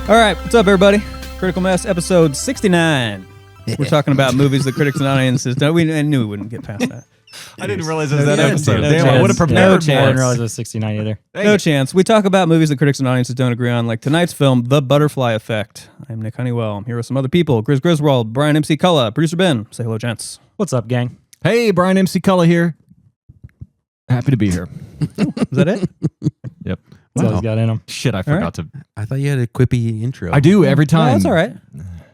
All right, what's up, everybody? Critical Mess, episode 69. We're talking about movies that critics and audiences don't. I knew we wouldn't get past that. I didn't realize it was that episode. No Damn, I would have prepared No more. chance. I didn't realize it was 69 either. No chance. We talk about movies that critics and audiences don't agree on, like tonight's film, The Butterfly Effect. I'm Nick Honeywell. I'm here with some other people. Grizz Griswold, Brian MC Cullah, producer Ben. Say hello, gents. What's up, gang? Hey, Brian MC Cullah here. Happy to be here. Is that it? Yep. That's all he's got in him. Shit, I forgot to. I thought you had a quippy intro. I do every No, time. that's all right.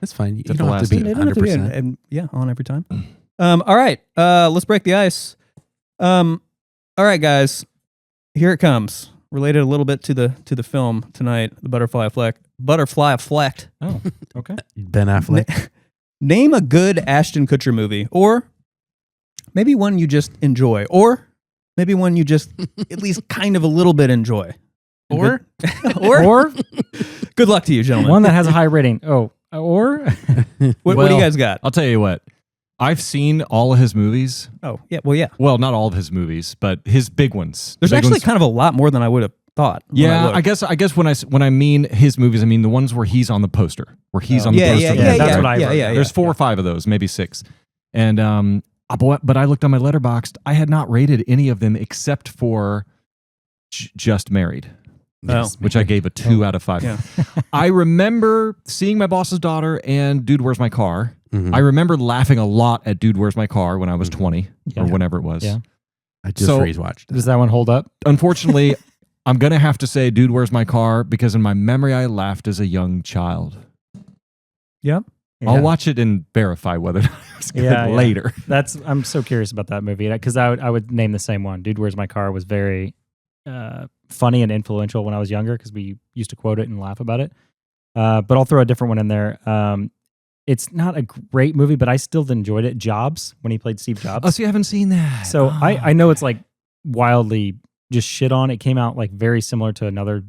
That's fine. You Except don't the have last to be two. It doesn't have to be 100%. yeah, on every time. All right, let's break the ice. All right, guys, here it comes. Related a little bit to the film tonight, The Butterfly Effect. Butterfly Effect. Oh, okay. Ben Affleck. Name a good Ashton Kutcher movie, or maybe one you just enjoy, or maybe one you just at least kind of a little bit enjoy. Or? Or Good luck to you, gentlemen. one that has a high rating. Oh, or What do Well, you guys got? I'll tell you what. I've seen all of his movies. Oh, yeah. Well, yeah. Well, not all of his movies, but his big ones. There's The big actually ones. kind of a lot more than I would have thought. when Yeah, looked. I guess when I mean his movies, I mean the ones where he's on the poster, where he's on the Yeah, poster. yeah, of yeah, the yeah. That's what I yeah, wrote. yeah, There's 4 or 5 of those, maybe 6. And but I looked on my Letterboxd. I had not rated any of them except for Just Married, which I gave a 2 out of 5. Yeah. I remember seeing My Boss's Daughter and Dude, Where's My Car. Mhm. I remember laughing a lot at Dude, Where's My Car when I was 20 or whenever it was. Yeah. I just So- rewatched does that one hold up? Unfortunately, I'm going to have to say Dude, Where's My Car because in my memory I laughed as a young child. Yep. I'll watch it and verify whether or not it's good Yeah, yeah. later. I'm so curious about that movie because I would name the same one. Dude, Where's My Car was very funny and influential when I was younger because we used to quote it and laugh about it. But I'll throw a different one in there. It's not a great movie, but I still enjoyed it. Jobs, when he played Steve Jobs. Oh, so you haven't seen that? So I know it's like wildly just shit on. It came out like very similar to another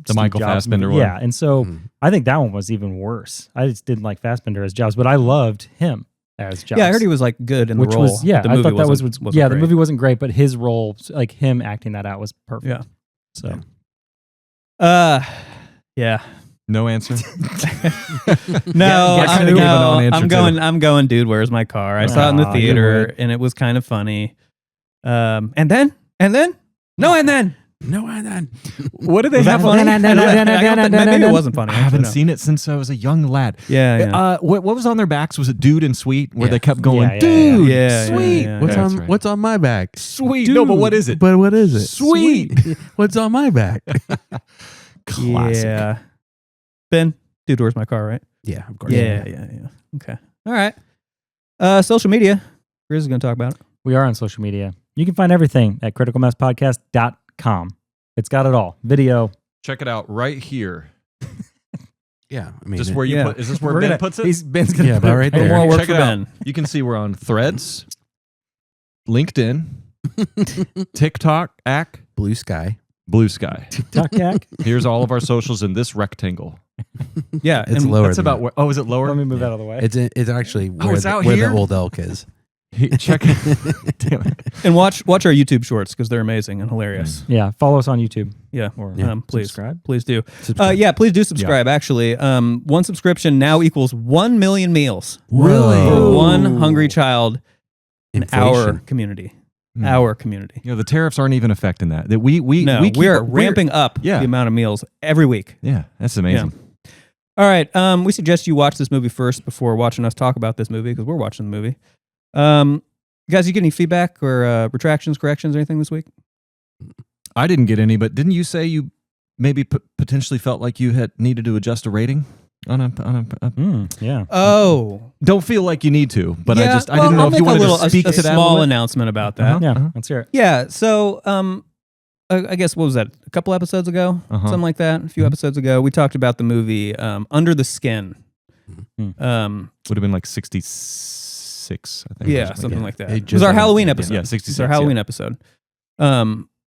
Steve Michael Jobs Fassbender movie. one. Yeah, and so I think that one was even worse. I just didn't like Fassbender as Jobs, but I loved him as Jobs. Yeah, I heard he was like good in the which role. was yeah. The I movie thought that was wasn't yeah. great. The movie wasn't great, but his role, like him acting that out, was perfect. Yeah. So Yeah. No answer. No, I kinda gave a non-answer, too. I'm going, Dude, Where's My Car? I saw it in the Aw, you theater would. and it was kind of funny. And then? No, and then. No, I don't. What do they Was that have funny? on? I don't think- Maybe it wasn't funny. I haven't don't know. seen it since I was a young lad. Yeah. What was on their backs? Was it Dude and Sweet? Where Yeah. they kept going, Yeah, yeah, Dude, yeah. Sweet. Yeah, What's That's on right. What's on my back? Sweet. No, but what is it? But what is it? Sweet. What's on my back? Classic. Yeah. Ben, Dude, Where's My Car, right? Yeah, of course. Yeah. Okay. All right. Social media. Grizz is going to talk about it. we are on social media. You can find everything at criticalmasspodcast.com. It's got it all. Video. Check it out right here. Yeah. I mean, Just where you Yeah. put. Is this where We're Ben gonna- puts it? Ben's gonna Yeah, put about it right No there. more work Check for it out. Ben. You can see we're on Threads, LinkedIn, TikTok, Blue Sky. Blue Sky. TikTok. Here's all of our socials in this rectangle. Yeah. It's and lower. That's than about that. where. Oh, is it lower? Let me move out of the way. It's actually where, it's out where here? the old elk is. Check it. Damn it. And watch our YouTube shorts because they're amazing and hilarious. Yeah, follow us on YouTube. Yeah. Or Please. subscribe. Please do. Subscribe. Yeah, please do subscribe, actually. One subscription now equals 1 million meals. Really? For one hungry child in our Inflation. community. Hmm. Our community. You know, the tariffs aren't even affecting that. That we keep- we are ramping up Yeah. the amount of meals every week. Yeah, that's amazing. All right. We suggest you watch this movie first before watching us talk about this movie because we're watching the movie. Guys, you get any feedback or retractions, corrections, or anything this week? I didn't get any, but didn't you say you maybe potentially felt like you had needed to adjust a rating on a Yeah. Oh. Don't feel like you need to, but Yeah, I didn't know I'll if you make wanted to speak a to that. small a little bit. announcement about that. Yeah. Let's hear it. Yeah. So, I guess what was that? A couple episodes ago, something like that. A few episodes ago, we talked about the movie Under the Skin. Would have been like 66, I think. Yeah, something like that. It It was just our ended. Halloween Yeah. episode. Yeah, It's 66. our Halloween episode.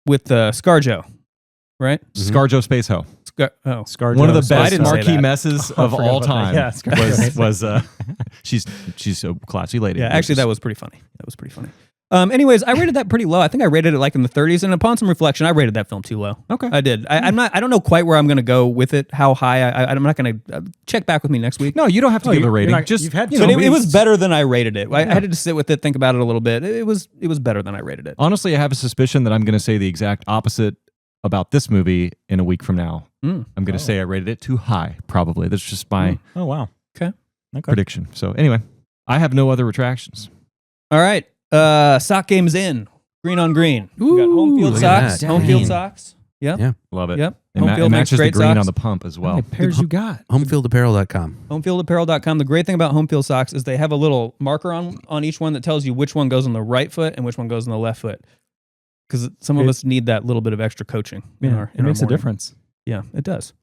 With ScarJo, right? ScarJo Space Ho. Oh, ScarJo. One of the So I best didn't say marquee that. messes Oh, I of forgot all about time. that. Yeah, ScarJo. was she's a classy lady. yeah. Actually, that was pretty funny. Anyways, I rated that pretty low. I think I rated it like in the 30s, and upon some reflection, I rated that film too low. Okay. I did. I don't know quite where I'm going to go with it. How high? I'm not going to check back with me next week. No, you don't have to give a rating. You've had But it was better than I rated it. I had to sit with it, think about it a little bit. It was better than I rated it. Honestly, I have a suspicion that I'm going to say the exact opposite about this movie in a week from now. I'm going to say I rated it too high, probably. That's just my Oh, wow. Okay. prediction. So anyway, I have no other retractions. All right. Sock game's in. Green on green. We got home field look at socks. that. Home field Dang. socks. Yeah. Yeah. Love it. Yep. It, Home it field makes matches the great green socks. on the pump as well. How many pairs you got? Homefieldapparel.com. Homefieldapparel.com. The great thing about home field socks is they have a little marker on each one that tells you which one goes on the right foot and which one goes on the left foot. Because some of us need that little bit of extra coaching. It makes a difference. Yeah, it does.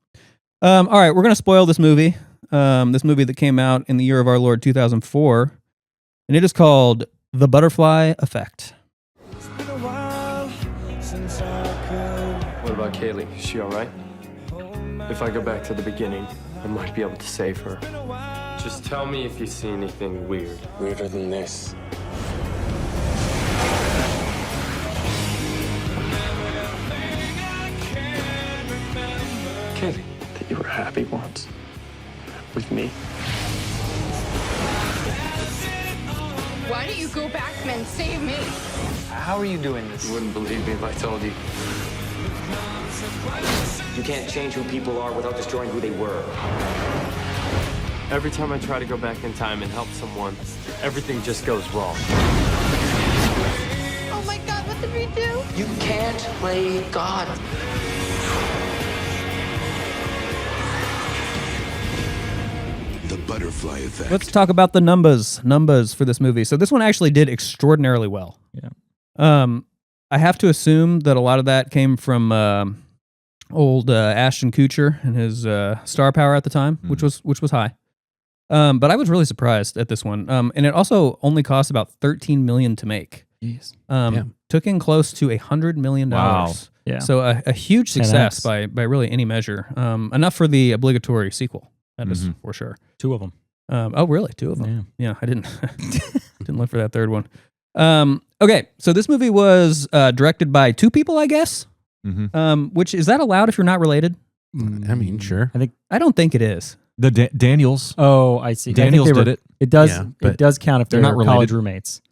All right, we're going to spoil this movie. This movie that came out in the year of our Lord 2004. And it is called The Butterfly Effect. What about Kaylee? Is she all right? If I go back to the beginning, I might be able to save her. Just tell me if you see anything weird. Weirder than this. Kaylee, that you were happy once. With me. Why don't you go back and save me? How are you doing this? You wouldn't believe me if I told you. You can't change who people are without destroying who they were. Every time I try to go back in time and help someone, everything just goes wrong. Oh my God, what did we do? You can't play God. The Butterfly Effect. Let's talk about the numbers for this movie. So this one actually did extraordinarily well. Yeah. I have to assume that a lot of that came from old Ashton Kutcher and his star power at the time, which was high. But I was really surprised at this one. And it also only cost about $13 million to make. Jeez. Took in close to $100 million. Wow. Yeah. So a huge success 10X. by really any measure. Enough for the obligatory sequel. That is for sure. 2 of them. Oh, really? 2 of them? Yeah, I didn't didn't look for that third one. Okay, so this movie was directed by 2 people, I guess. Which is that allowed if you're not related? I mean, sure. I don't think it is. The Daniels. Oh, I see. Daniels did it. It does. Yeah, it but does count if they're they're not college related. roommates.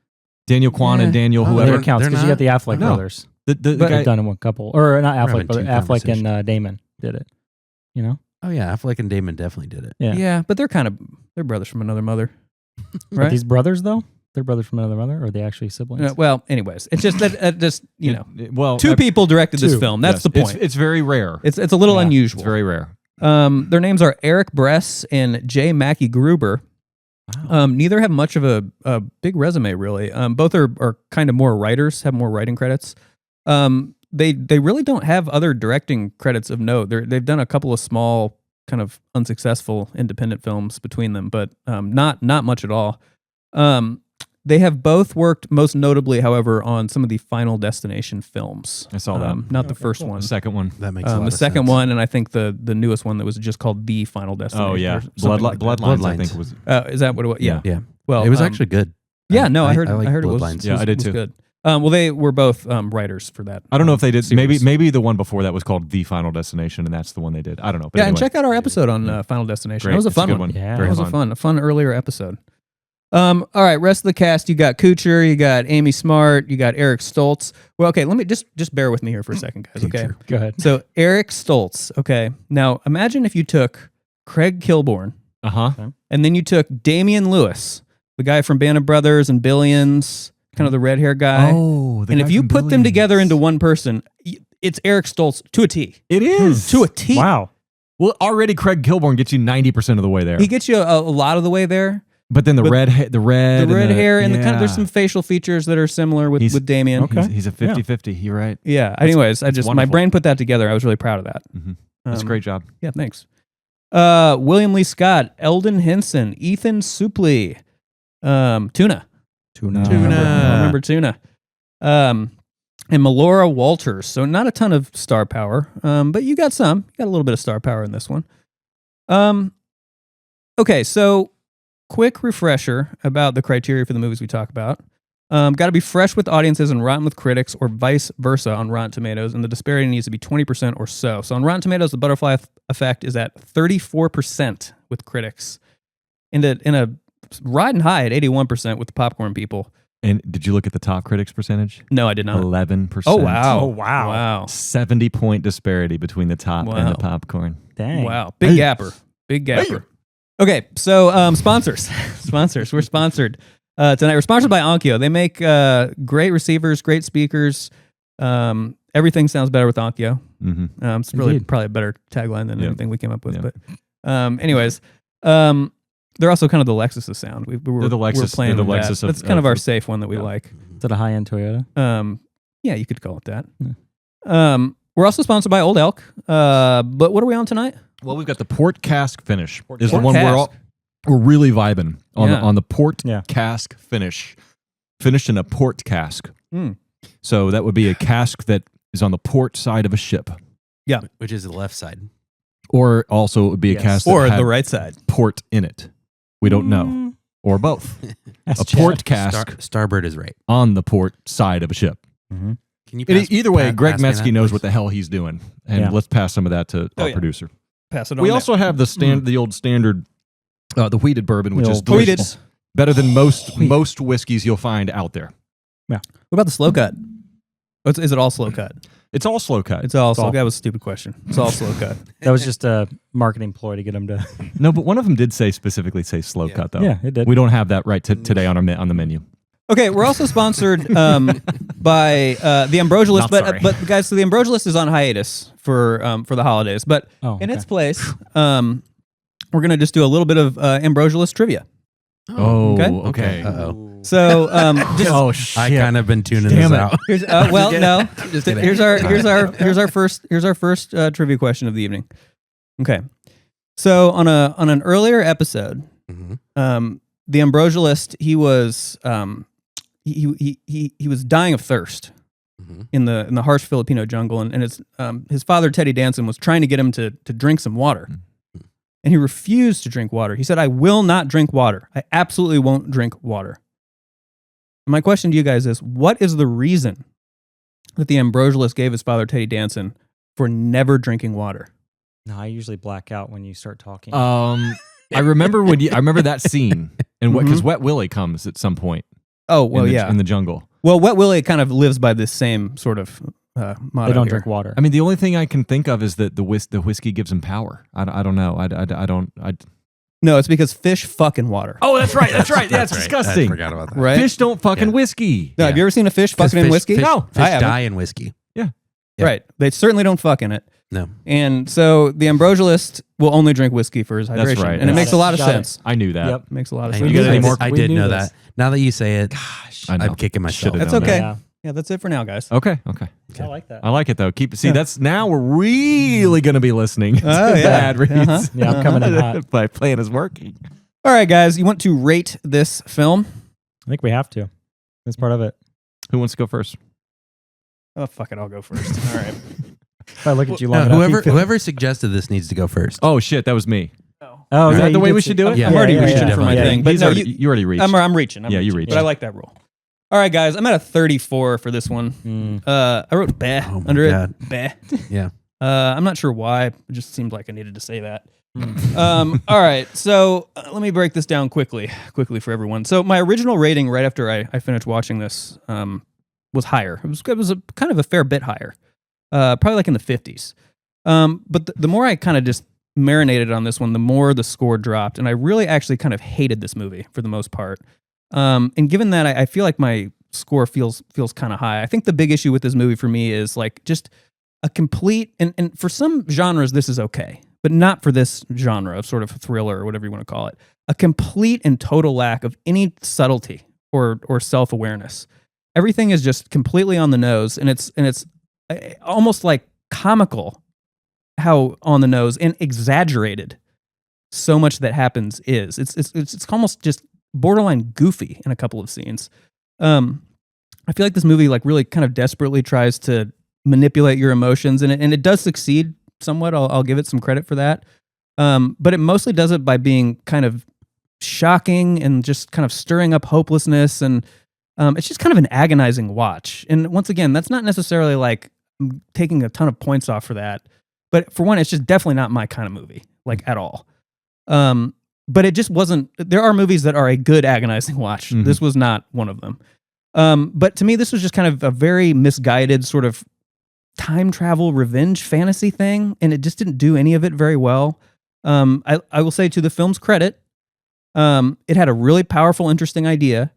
Daniel Kwan and Daniel Oh, whoever. That counts they're because you got the Affleck No. brothers. The They've guy, done in one couple, or not having Affleck, but 2 Affleck and conversations. Damon did it. You know. Oh yeah, Affleck and Damon definitely did it. Yeah. But they're brothers from another mother, But right? these brothers though, they're brothers from another mother, or are they actually siblings? Well, anyways, it's just that just well, 2 people directed this two. film. That's yes, the point. It's very rare. It's a little Yeah, unusual. It's very rare. Their names are Eric Bress and J. Mackie Gruber. Neither have much of a big resume, really. Both are kind of more writers, have more writing credits. They really don't have other directing credits of note. They've done a couple of small, kind of unsuccessful independent films between them, but not much at all. They have both worked, most notably, however, on some of the Final Destination films. I saw that. Not the first one. The second one. That makes a lot The of second sense. one, and I think the newest one that was just called The Final Destination. Oh yeah, or something like that. Bloodlines. I Bloodlines. think was. Is that what it was? Yeah. Yeah. Well, It was actually good. Yeah, no, I heard like it was. Bloodlines. Yeah, I did was too. Good. Well, they were both writers for that. I don't know if they did. series. Maybe the one before that was called The Final Destination, and that's the one they did. I don't know. But Yeah, and anyway. check out our episode on Final Destination. Great. That was a It's fun good one. Yeah. Very That was fun. a fun earlier episode. All right, rest of the cast. You got Kutcher, you got Amy Smart, you got Eric Stoltz. Well, okay, let me just bear with me here for a second, guys. Okay, Future. Go ahead. so Eric Stoltz. Okay, now imagine if you took Craig Kilborn and then you took Damian Lewis, the guy from Band of Brothers and Billions, kind of the red hair guy. Oh, and if you put them together into one person, it's Eric Stoltz to a T. it is To a T. Wow. Well, already Craig Kilborn gets you 90% of the way there. He gets you a lot of the way there. but then the but red hair and the kind of there's some facial features that are similar with Damien. Okay. He's a 50-50. You're right. Yeah. Anyways, my wonderful. brain put that together. I was really proud of that. That's a great job. Yeah, thanks. William Lee Scott, Elden Henson, Ethan Suplee, Tuna. Remember Tuna. And Melora Walters. So not a ton of star power, but you got some. You got a little bit of star power in this one. Okay, so quick refresher about the criteria for the movies we talk about. Got to be fresh with audiences and rotten with critics, or vice versa on Rotten Tomatoes, and the disparity needs to be 20% or so. So on Rotten Tomatoes, The Butterfly Effect is at 34% with critics, in a riding high at 81% with the popcorn people. And did you look at the top critics percentage? No, I did not. 11%. Oh wow! Oh, wow. Wow! 70-point disparity between the top and the popcorn. Dang. Wow! Big gapper. Big gapper. Okay, so sponsors. We're sponsored tonight. We're sponsored by Onkyo. They make great receivers, great speakers. Everything sounds better with Onkyo. Mm-hmm. It's really probably a better tagline than anything we came up with. But anyways, they're also kind of the Lexus of sound. They're the Lexus. That's kind of our safe one that we like. Is that a high-end Toyota? Yeah, you could call it that. Yeah. We're also sponsored by Old Elk. But what are we on tonight? Well, we've got the port cask finish. Is the one we're really vibing on the port cask finish. Finished in a port cask. So that would be a cask that is on the port side of a ship. Yeah, which is the left side. Or also it would be a cask or that had the right side. Port in it. We don't know. Or both. A port cask. Starboard is right. On the port side of a ship. Mm-hmm. Can you either way, Greg Metzke knows what the hell he's doing. And let's pass some of that to our producer. Pass it on. We also have the old standard, the wheated bourbon, which is delicious. Better than most whiskeys you'll find out there. Yeah. What about the slow cut? Is it all slow cut? It's all slow cut. It's all slow cut. That was a stupid question. It's all slow cut. That was just a marketing ploy to get them to. No, but one of them did specifically say slow cut, though. Yeah, it did. We don't have that right today on the menu. Okay, we're also sponsored by the Ambrosialist, but guys, so the Ambrosialist is on hiatus for the holidays. But in its place, we're gonna just do a little bit of Ambrosialist trivia. Okay. Uh-oh. So, I kind of been tuning this out. Here's, no. Here's our first trivia question of the evening. Okay, so on an earlier episode, the Ambrosialist, he was he was dying of thirst in the harsh Filipino jungle, and his father Teddy Danson was trying to get him to drink some water. And he refused to drink water. He said, "I will not drink water. I absolutely won't drink water." And my question to you guys is, what is the reason that the Ambrosialist gave his father, Teddy Danson, for never drinking water? No, I usually black out when you start talking. I remember I remember that scene, and because Wet Willie comes at some point. Oh, well, in the jungle. Well, Wet Willie kind of lives by this same sort of motto. They don't drink water. I mean, the only thing I can think of is that the whiskey gives him power. I don't know. No, it's because fish fucking water. Oh, that's right. Yeah, it's disgusting. I forgot about that. Right? Fish don't fucking whiskey. No, have you ever seen a fish fucking in whiskey? No. Fish die in whiskey. Yeah. Right. They certainly don't fuck in it. No. And so the Ambrosialist will only drink whiskey for his hydration. That's right. And it makes a lot of sense. I knew that. Yep. Makes a lot of I sense. did know that. Now that you say it, I'm kicking myself. That's okay. Yeah, that's it for now, guys. Okay. I like that. I like it though. That's now we're really gonna be listening. Oh, yeah. Ad reads. Yeah, I'm coming in hot. My plan is working. All right, guys, you want to rate this film? I think we have to. That's part of it. Who wants to go first? Oh, fuck it, I'll go first. All right. If I look at you long enough, whoever suggested this needs to go first. Oh shit, that was me. Oh, is that the way we should do it? Yeah, I'm already reaching for my thing. But no, you already reached. I'm reaching. You reached. But I like that rule. All right, guys, I'm at a 34 for this one. I wrote "bah" under it. Bah. Yeah. I'm not sure why. It just seemed like I needed to say that. All right, so let me break this down quickly for everyone. So my original rating right after I finished watching this was higher. It was a kind of a fair bit higher, probably like in the 50s. But the more I kind of just marinated on this one, the more the score dropped, and I really actually kind of hated this movie for the most part. And given that, I feel like my score feels kind of high. I think the big issue with this movie for me is like just a complete, and for some genres this is okay, but not for this genre of sort of thriller or whatever you want to call it. A complete and total lack of any subtlety or self-awareness. Everything is just completely on the nose, and it's almost like comical how on the nose and exaggerated so much that happens is. It's almost just borderline goofy in a couple of scenes. I feel like this movie like really kind of desperately tries to manipulate your emotions, and it does succeed somewhat. I'll give it some credit for that. But it mostly does it by being kind of shocking and just kind of stirring up hopelessness. And It's just kind of an agonizing watch. And once again, that's not necessarily like taking a ton of points off for that. But for one, it's just definitely not my kind of movie, like at all. But it just wasn't. There are movies that are a good agonizing watch. Mm-hmm. This was not one of them. But to me, this was just kind of a very misguided sort of time travel revenge fantasy thing, and it just didn't do any of it very well. I will say, to the film's credit, it had a really powerful, interesting idea.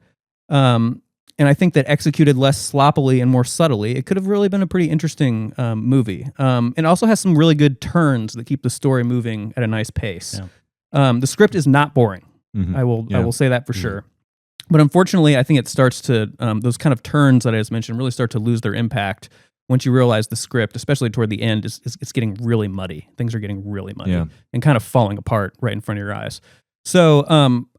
And I think that executed less sloppily and more subtly, it could have really been a pretty interesting movie. It also has some really good turns that keep the story moving at a nice pace. Yeah. The script is not boring. Mm-hmm. I will say that for sure. But unfortunately, I think it starts to, those kind of turns that I just mentioned really start to lose their impact once you realize the script, especially toward the end, it's getting really muddy. Things are getting really muddy and kind of falling apart right in front of your eyes. So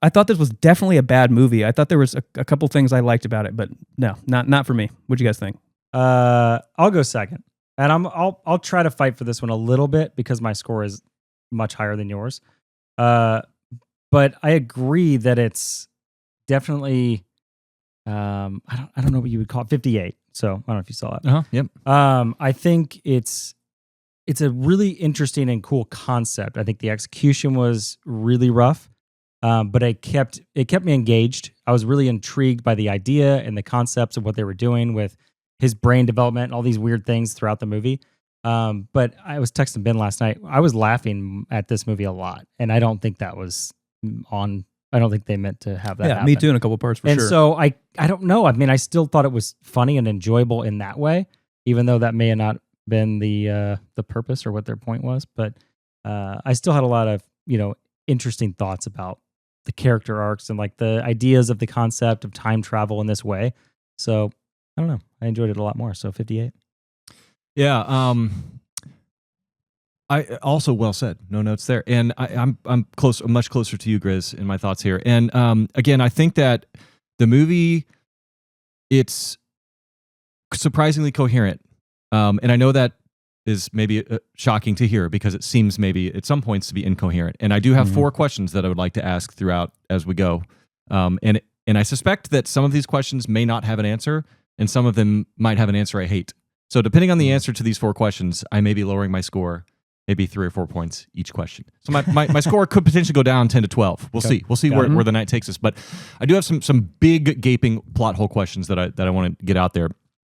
I thought this was definitely a bad movie. I thought there was a couple things I liked about it, but no, not for me. What'd you guys think? I'll go second, and I'll try to fight for this one a little bit because my score is much higher than yours. But I agree that it's definitely I don't know what you would call it, 58. So I don't know if you saw it. Yep. I think it's a really interesting and cool concept. I think the execution was really rough. But it kept me engaged. I was really intrigued by the idea and the concepts of what they were doing with his brain development and all these weird things throughout the movie. But I was texting Ben last night. I was laughing at this movie a lot, and I don't think that was on. I don't think they meant to have that happen. Me too in a couple parts for sure. And so I don't know. I mean, I still thought it was funny and enjoyable in that way, even though that may have not been the purpose or what their point was. But I still had a lot of interesting thoughts about the character arcs and like the ideas of the concept of time travel in this way. So I don't know. I enjoyed it a lot more. So 58. Yeah. I also well said. No notes there. And I'm much closer to you, Grizz, in my thoughts here. And again, I think that the movie, it's surprisingly coherent. And I know that is maybe shocking to hear because it seems maybe at some points to be incoherent. And I do have 4 questions that I would like to ask throughout as we go. And I suspect that some of these questions may not have an answer, and some of them might have an answer I hate. So depending on the answer to these 4 questions, I may be lowering my score, maybe 3 or 4 points each question. So my score could potentially go down 10 to 12. We'll see. We'll see where the night takes us. But I do have some big gaping plot hole questions that I want to get out there.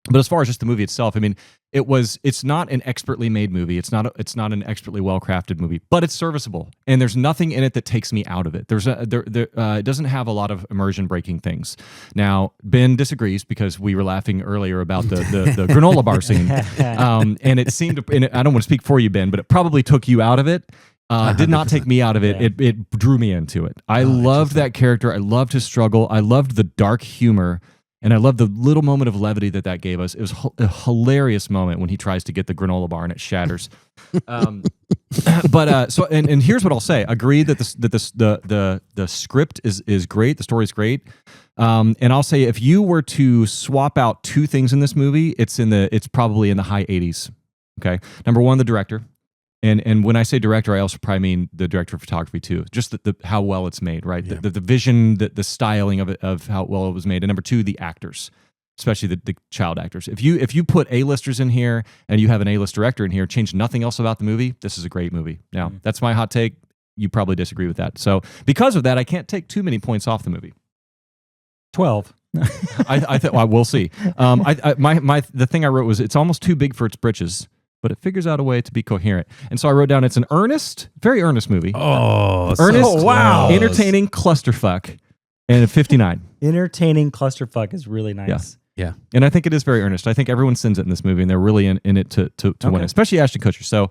But as far as just the movie itself, I mean, it's not an expertly made movie. It's not an expertly well-crafted movie, but it's serviceable. And there's nothing in it that takes me out of it. It doesn't have a lot of immersion-breaking things. Now, Ben disagrees because we were laughing earlier about the granola bar scene. And it seemed to, and I don't want to speak for you, Ben, but it probably took you out of it. Did not take me out of it. Yeah. It drew me into it. I loved that character. I loved his struggle. I loved the dark humor. And I love the little moment of levity that gave us. It was a hilarious moment when he tries to get the granola bar and it shatters. So here's what I'll say. Agree that the script is great. The story's great. And I'll say if you were to swap out 2 things in this movie, it's probably in the high 80s. Okay. Number 1, the director. And when I say director, I also probably mean the director of photography too. Just how well it's made, right? Yeah. The vision, the styling of it, of how well it was made. And number 2, the actors, especially the child actors. If you put A-listers in here and you have an A-list director in here, change nothing else about the movie, this is a great movie. Now, that's my hot take. You probably disagree with that. So because of that, I can't take too many points off the movie. 12. I thought, well, we'll see. The thing I wrote was it's almost too big for its britches, but it figures out a way to be coherent. And so I wrote down it's an very earnest movie. Oh, earnest, so wow. Entertaining clusterfuck, and a 59. Entertaining clusterfuck is really nice. Yeah. And I think it is very earnest. I think everyone sins it in this movie, and they're really in it to win it, especially Ashton Kutcher. So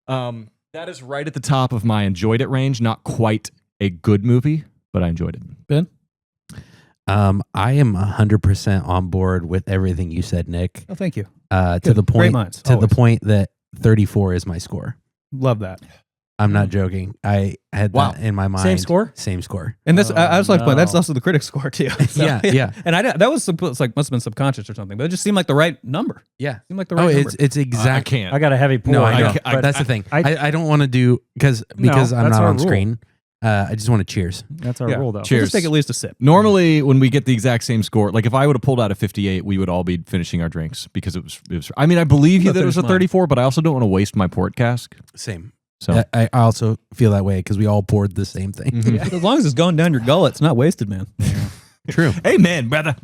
that is right at the top of my enjoyed it range. Not quite a good movie, but I enjoyed it. Ben? I am 100% on board with everything you said, Nick. Oh, thank you. To the point that 34 is my score. Love that. I'm not joking. I had that in my mind. Same score? Same score. And this, I was like, that's also the critic score too. So, yeah. And that was must have been subconscious or something, but it just seemed like the right number. Yeah. Seemed like the right number. It's exact. I got a heavy point. No, I know. That's the thing. I don't want to do because I'm not on screen. I just want to cheers. That's our Yeah. rule, though. We'll Cheers. just take at least a sip. Normally, when we get the exact same score, like if I would have pulled out a 58, we would all be finishing our drinks because it was. I mean, I believe you I'm that gonna it was a finish mine. 34, but I also don't want to waste my port cask. Same. So I also feel that way because we all poured the same thing. As long as it's going down your gullet, it's not wasted, man. True. amen, brother.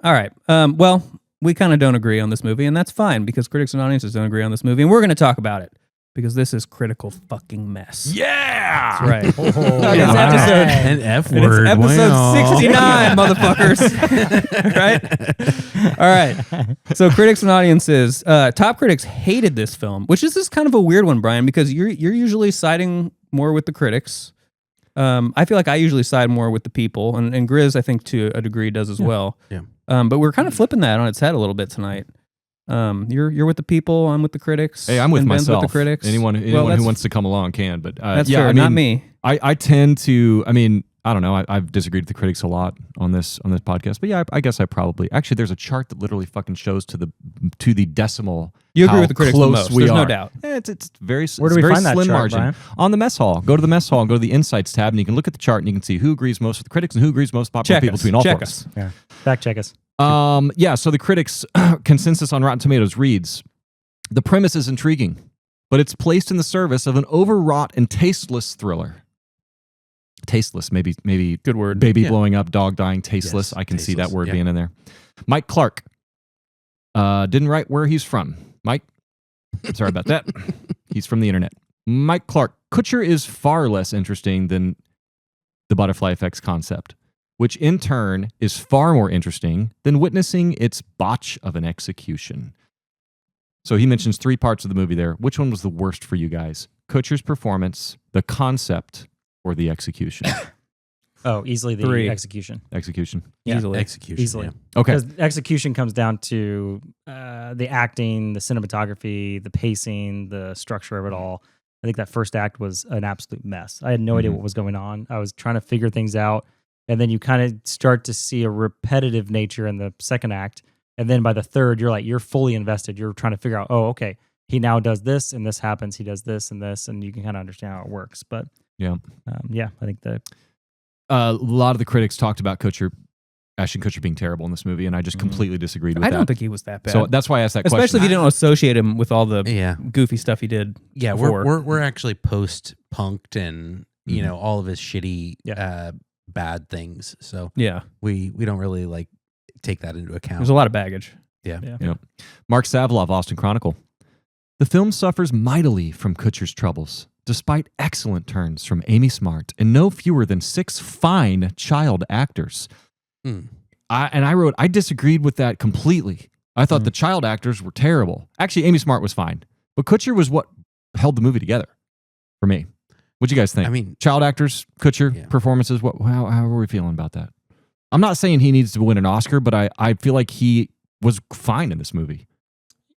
All right. Well, we kind of don't agree on this movie, and that's fine because critics and audiences don't agree on this movie, and we're going to talk about it because this is critical fucking mess. Yeah. That's right. Oh, It's episode An F And word. it's episode Wow. 69, motherfuckers. Right? All right. So critics and audiences, top critics hated this film, which is kind of a weird one, Brian, because you're usually siding more with the critics. I feel like I usually side more with the people, and Grizz, I think, to a degree, does as well. Yeah. But we're kind of flipping that on its head a little bit tonight. You're with the people, I'm with the critics. Hey, I'm with and Ben's myself. With the critics. Anyone that's- who wants to come along can, but That's yeah, fair, I mean, not me. I tend to. I mean, I don't know. I've disagreed with the critics a lot on this podcast, but yeah, I guess I probably actually. There's a chart that literally fucking shows to the decimal. You agree how with the critics the close most, we there's no are. doubt. It's very. Where do it's we very find that slim chart, margin Brian? on the mess hall. Go to the mess hall. Go to the Insights tab, and you can look at the chart and you can see who agrees most with the critics and who agrees most with popular Check people us. between all Check four of us. us. Yeah. Fact check us. Yeah, so the critics' consensus on Rotten Tomatoes reads, the premise is intriguing, but it's placed in the service of an overwrought and tasteless thriller. Tasteless, maybe Good word. baby Yeah. blowing up, dog dying, tasteless. Yes, I can see that tasteless, word yeah. being in there. Mike Clark didn't write where he's from. Mike, sorry about that. He's from the internet. Mike Clark, Kutcher is far less interesting than the butterfly effects concept, which in turn is far more interesting than witnessing its botch of an execution. So he mentions 3 parts of the movie there. Which one was the worst for you guys? Kutcher's performance, the concept, or the execution? Oh, easily the 3. execution. Execution. Yeah. Easily. Execution. Easily. yeah. Okay. Because execution comes down to the acting, the cinematography, the pacing, the structure of it all. I think that first act was an absolute mess. I had no idea what was going on. I was trying to figure things out. And then you kind of start to see a repetitive nature in the second act. And then by the third, you're fully invested. You're trying to figure out, oh, okay, he now does this and this happens. He does this and this, and you can kind of understand how it works. But Yeah. I think that A lot of the critics talked about Ashton Kutcher being terrible in this movie, and I just completely disagreed with I that. don't think he was that bad. So that's why I asked that Especially if question. you didn't associate him with all the Yeah. goofy stuff he did. Yeah, before. we're actually post-punked and you know all of his shitty bad things. So Yeah. we don't really like take that into account. There's a lot of baggage. Yeah. Yep. Mark Savlov, Austin Chronicle. The film suffers mightily from Kutcher's troubles, despite excellent turns from Amy Smart and no fewer than 6 fine child actors. I wrote, I disagreed with that completely. I thought the child actors were terrible. Actually, Amy Smart was fine, but Kutcher was what held the movie together for me. What'd you guys think? I mean, child actors, Kutcher, performances. How are we feeling about that? I'm not saying he needs to win an Oscar, but I feel like he was fine in this movie.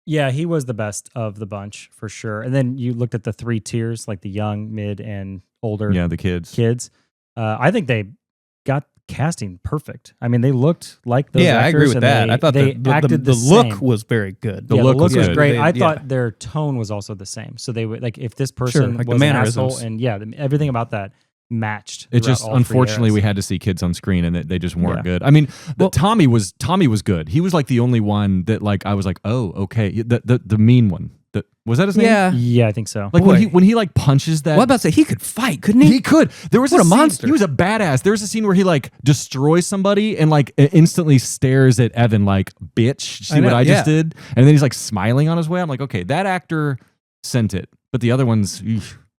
Yeah, he was the best of the bunch for sure. And then you looked at the 3 tiers, like the young, mid, and older. Yeah, the kids. I think they got casting perfect. I mean, they looked like those Yeah, I actors. agree with and that. I thought they the acted the look same. was very good. The look was good. great. They- I thought their tone was also the same. So they would like if this person like the was an asshole, mannerisms. and everything about that matched. It throughout just all 3 unfortunately eras. we had to see kids on screen and they just weren't Yeah. good. I mean, Tommy was good. He was like the only one that like I was like, oh, okay. The mean one. Was that his name? Yeah. Yeah, I think so. Like when he like punches that. What about to say he could fight, couldn't he? He could. There was What a scene- monster. He was a badass. There was a scene where he like destroys somebody and like instantly stares at Evan like, bitch, see I know, what I just yeah. did? And then he's like smiling on his way. I'm like, okay, that actor sent it. But the other ones,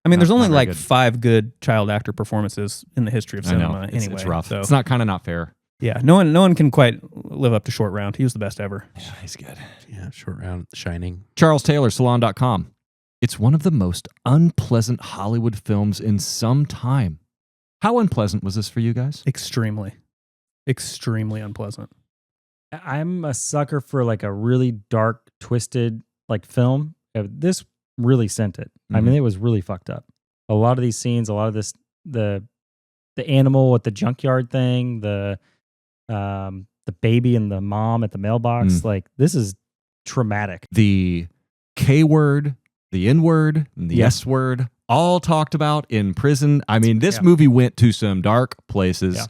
I mean, there's not only very like good. 5 good child actor performances in the history of I know. cinema. It's, Anyway, it's rough. So, It's not kind of not fair. yeah, no one can quite live up to Short Round. He was the best ever. Yeah, he's good. Yeah, Short Round, Shining. Charles Taylor, Salon.com. It's one of the most unpleasant Hollywood films in some time. How unpleasant was this for you guys? Extremely unpleasant. I'm a sucker for like a really dark, twisted like film. This really sent it. I mean, it was really fucked up. A lot of these scenes, a lot of this, the animal at the junkyard thing, the baby and the mom at the mailbox. Like this is traumatic. The K word, the N word, and the S word, all talked about in prison. I mean, this movie went to some dark places. Yeah.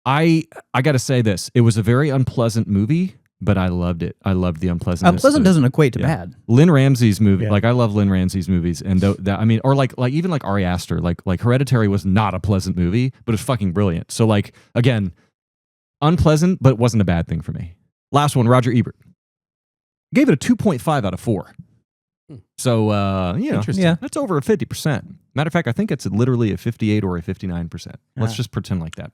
I got to say this. It was a very unpleasant movie, but I loved it. I loved the unpleasantness. Unpleasant doesn't equate to bad. Lynn Ramsey's movie, like I love Lynn Ramsey's movies, and I mean, or like even like Ari Aster, like Hereditary was not a pleasant movie, but it's fucking brilliant. So like again, unpleasant, but it wasn't a bad thing for me. Last one, Roger Ebert gave it a 2.5 out of 4. So that's over a 50%. Matter of fact, I think it's literally a 58 or a 59%. Let's just pretend like that.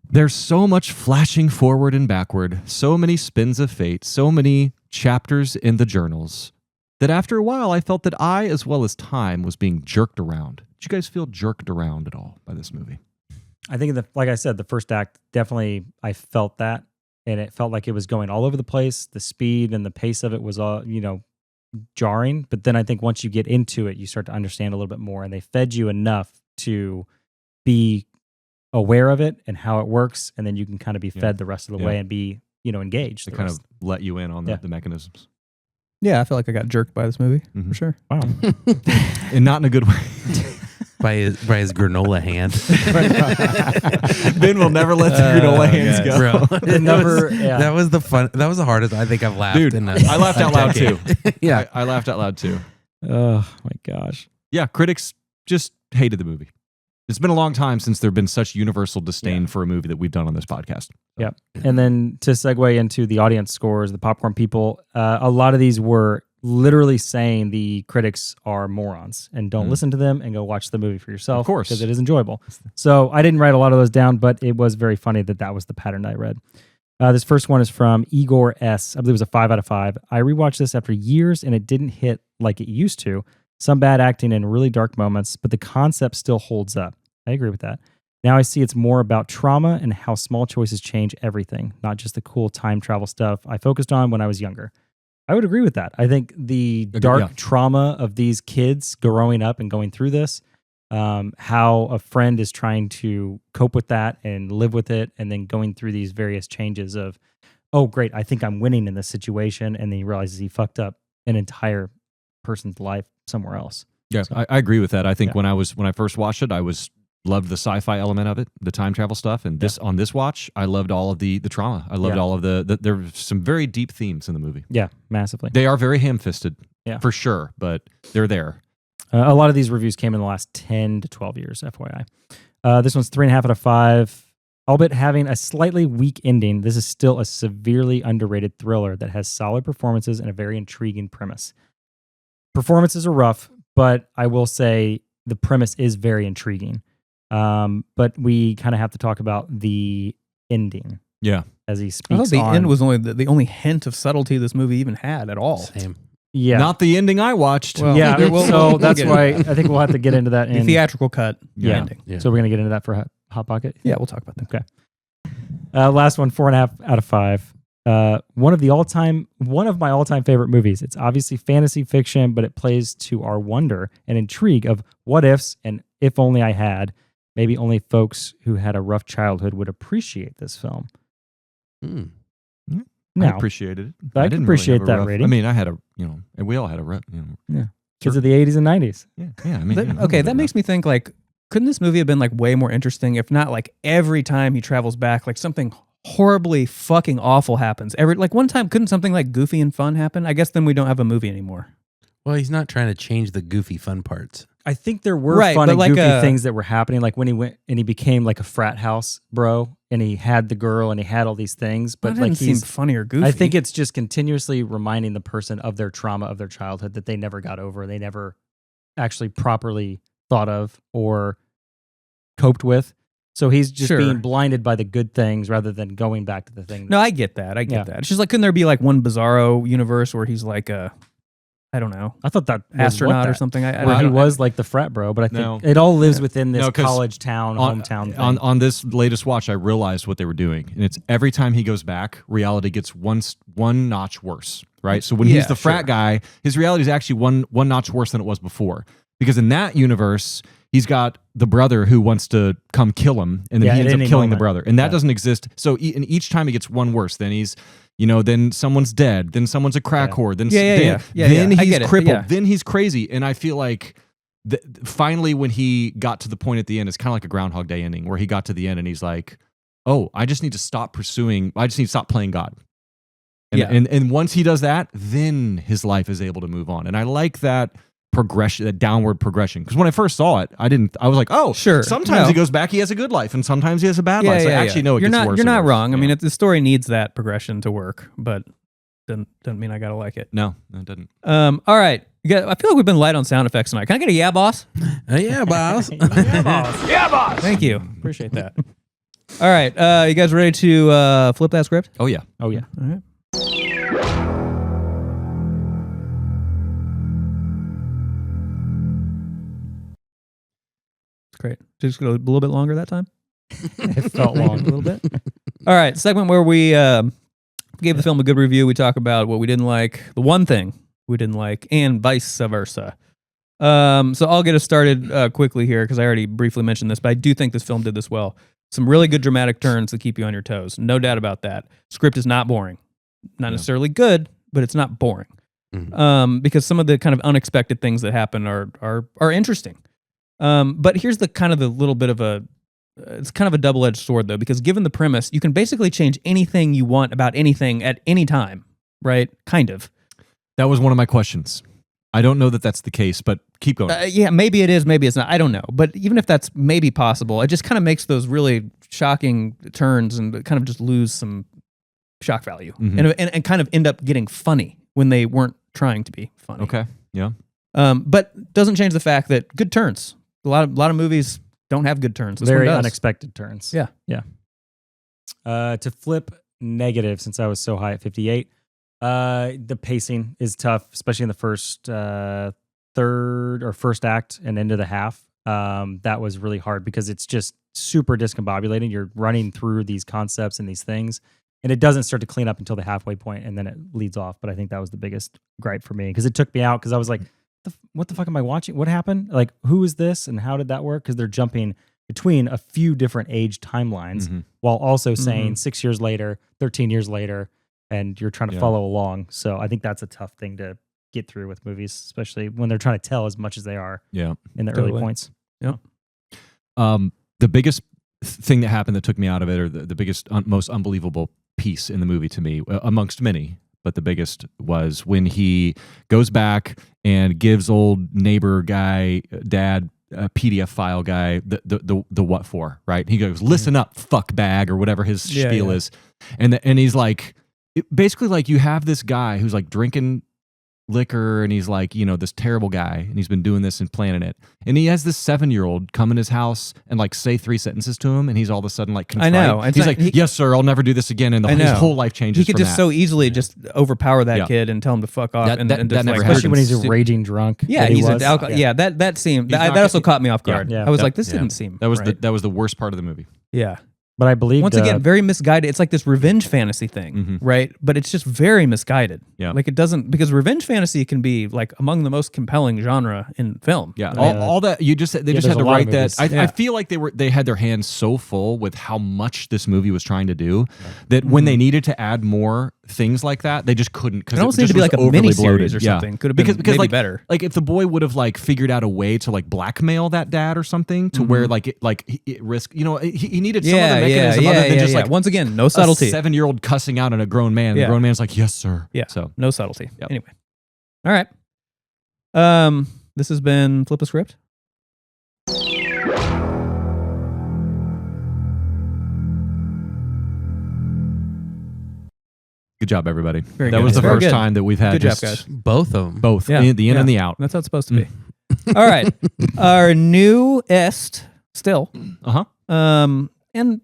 There's so much flashing forward and backward, so many spins of fate, so many chapters in the journals, that after a while I felt that I, as well as time, was being jerked around. Did you guys feel jerked around at all by this movie? I think, like I said, the first act, definitely I felt that, and it felt like it was going all over the place. The speed and the pace of it was all, jarring. But then I think once you get into it, you start to understand a little bit more, and they fed you enough to be aware of it and how it works, and then you can kind of be fed the rest of the way and be engaged. They kind of let you in on the mechanisms. Yeah, I feel like I got jerked by this movie for sure. Wow. And not in a good way. by his granola hand. Ben will never let the granola hands go. Bro, that was the fun. That was the hardest I think I've laughed. Dude, I laughed out loud too. Yeah, I laughed out loud too. Oh my gosh. Yeah, critics just hated the movie. It's been a long time since there's been such universal disdain for a movie that we've done on this podcast. Yeah. And then to segue into the audience scores, the popcorn people, a lot of these were literally saying the critics are morons and don't listen to them and go watch the movie for yourself. Of course. Because it is enjoyable. So I didn't write a lot of those down, but it was very funny that was the pattern I read. This first one is from Igor S. I believe it was a 5 out of 5. I rewatched this after years and it didn't hit like it used to. Some bad acting and really dark moments, but the concept still holds up. I agree with that. Now I see it's more about trauma and how small choices change everything, not just the cool time travel stuff I focused on when I was younger. I would agree with that. I think the dark trauma of these kids growing up and going through this, how a friend is trying to cope with that and live with it, and then going through these various changes of, oh, great, I think I'm winning in this situation, and then he realizes he fucked up an entire person's life somewhere else. Yeah, so, I agree with that. I think when I first watched it, loved the sci-fi element of it, the time travel stuff, and on this watch, I loved all of the trauma. I loved all of there were some very deep themes in the movie. Yeah, massively. They are very ham-fisted, for sure, but they're there. A lot of these reviews came in the last 10 to 12 years, FYI. This one's 3.5 out of 5. Albeit having a slightly weak ending, this is still a severely underrated thriller that has solid performances and a very intriguing premise. Performances are rough, but I will say the premise is very intriguing. But we kind of have to talk about the ending. Yeah. As he speaks I thought the end was only the only hint of subtlety this movie even had at all. Same. Yeah. Not the ending I watched. Well, yeah. So that's why I think we'll have to get into that in the theatrical cut. Ending. Yeah. So we're going to get into that for Hot Pocket? Yeah, we'll talk about that. Okay. Last one, 4.5 out of 5. One of my all-time favorite movies. It's obviously fantasy fiction, but it plays to our wonder and intrigue of what ifs and if only I had. Maybe only folks who had a rough childhood would appreciate this film. I appreciated it. I didn't appreciate really that rating. I mean, I had and we all had a rough, Yeah. Kids of the 80s and 90s. Yeah. I mean, that makes me think, like, couldn't this movie have been like way more interesting if not like every time he travels back, like something horribly fucking awful happens? One time, couldn't something like goofy and fun happen? I guess then we don't have a movie anymore. Well, he's not trying to change the goofy fun parts. I think there were fun and goofy things that were happening, like when he went and he became like a frat house bro, and he had the girl and he had all these things. But like seem funny or goofy. I think it's just continuously reminding the person of their trauma of their childhood that they never got over, they never actually properly thought of or coped with. So he's just being blinded by the good things rather than going back to the thing. No, I get that. that. It's just like, couldn't there be like one Bizarro universe where he's like I don't know. I thought that astronaut or something. Where he was like the frat bro, but I think it all lives within this college town, hometown thing. On this latest watch, I realized what they were doing, and it's every time he goes back, reality gets one notch worse. Right. So when he's the frat guy, his reality is actually one notch worse than it was before, because in that universe, he's got the brother who wants to come kill him, and then he ends up killing the brother, and that doesn't exist. So and each time he gets one worse. Then he's then someone's dead, then someone's a crack whore, then he's crippled, then he's crazy. And I feel like finally, when he got to the point at the end, it's kind of like a Groundhog Day ending where he got to the end and he's like, oh, I just need to stop pursuing. I just need to stop playing God. And once he does that, then his life is able to move on. And I like that progression, that downward progression. Because when I first saw it, I was like, oh, sure. Sometimes he goes back, he has a good life, and sometimes he has a bad life. So actually, no, it gets worse. You're not worse. wrong. I mean, the story needs that progression to work, but doesn't mean I gotta like it. No, it doesn't. All right. I feel like we've been light on sound effects tonight. Can I get a yeah, boss? Yeah, boss. Yeah, boss. Yeah, boss. Thank you. Appreciate that. All right. You guys ready to flip that script? Oh, yeah. Oh, yeah. All right. It's great. Just go a little bit longer that time? It felt long. A little bit. All right. Segment where we gave the film a good review. We talk about what we didn't like, the one thing we didn't like, and vice versa. So I'll get us started quickly here because I already briefly mentioned this, but I do think this film did this well. Some really good dramatic turns that keep you on your toes. No doubt about that. Script is not boring. Not necessarily good, but it's not boring. Mm-hmm. Because some of the kind of unexpected things that happen are interesting. But here's the kind of the little bit of it's kind of a double-edged sword though, because given the premise, you can basically change anything you want about anything at any time, right? Kind of. That was one of my questions. I don't know that that's the case, but keep going. Yeah, maybe it is, maybe it's not. I don't know. But even if that's maybe possible, it just kind of makes those really shocking turns and kind of just lose some shock value and kind of end up getting funny when they weren't trying to be funny. Okay, yeah. But doesn't change the fact that good turns. A lot of movies don't have good turns. This Very one does. unexpected turns. Yeah. Yeah. To flip negative, since I was so high at 58, the pacing is tough, especially in the first third or first act and into the half. That was really hard because it's just super discombobulating. You're running through these concepts and these things, and it doesn't start to clean up until the halfway point, and then it leads off. But I think that was the biggest gripe for me because it took me out because I was like, what the fuck am I watching? What happened? Like, who is this and how did that work? Because they're jumping between a few different age timelines while also saying 6 years later, 13 years later, and you're trying to follow along. So I think that's a tough thing to get through with movies, especially when they're trying to tell as much as they are in the early points. Yeah. The biggest thing that happened that took me out of it, or the biggest, most unbelievable piece in the movie to me, amongst many, but the biggest was when he goes back and gives old neighbor guy, dad, PDF file guy, the what for, right? He goes, listen up, fuck bag, or whatever his spiel is. And he's like, basically like you have this guy who's like drinking liquor and he's like, this terrible guy, and he's been doing this and planning it. And he has this 7-year-old come in his house and like say 3 sentences to him, and he's all of a sudden like contrite. I know. He's like, yes, sir, I'll never do this again. And his whole life changes. He could just so easily just overpower that kid and tell him to fuck off. That never especially when he's a raging drunk. Yeah, he's an alcohol. Yeah, that seemed that also caught me off guard. Yeah. I was like, this didn't seem. That was right. that was the worst part of the movie. Yeah. But I believe once again, very misguided. It's like this revenge fantasy thing, right? But it's just very misguided. Yeah, like it doesn't, because revenge fantasy can be like among the most compelling genre in film. Yeah, all that you just they just had to write that. I feel like they had their hands so full with how much this movie was trying to do that when they needed to add more things like that, they just couldn't, because it almost needed to be like a mini series or something. Could have been because maybe better. Like if the boy would have like figured out a way to like blackmail that dad or something to where like it risk, he needed some other mechanism other than just like once again, no subtlety. A 7-year-old cussing out at a grown man. The grown man's like, yes, sir. Yeah. So no subtlety. Anyway. All right. This has been Flip a Script. Good job, everybody. Very that good. was the Very first good. time that we've had good job, guys. Both of them. Both. The in and the out. That's how it's supposed to be. All right. Our newest still. And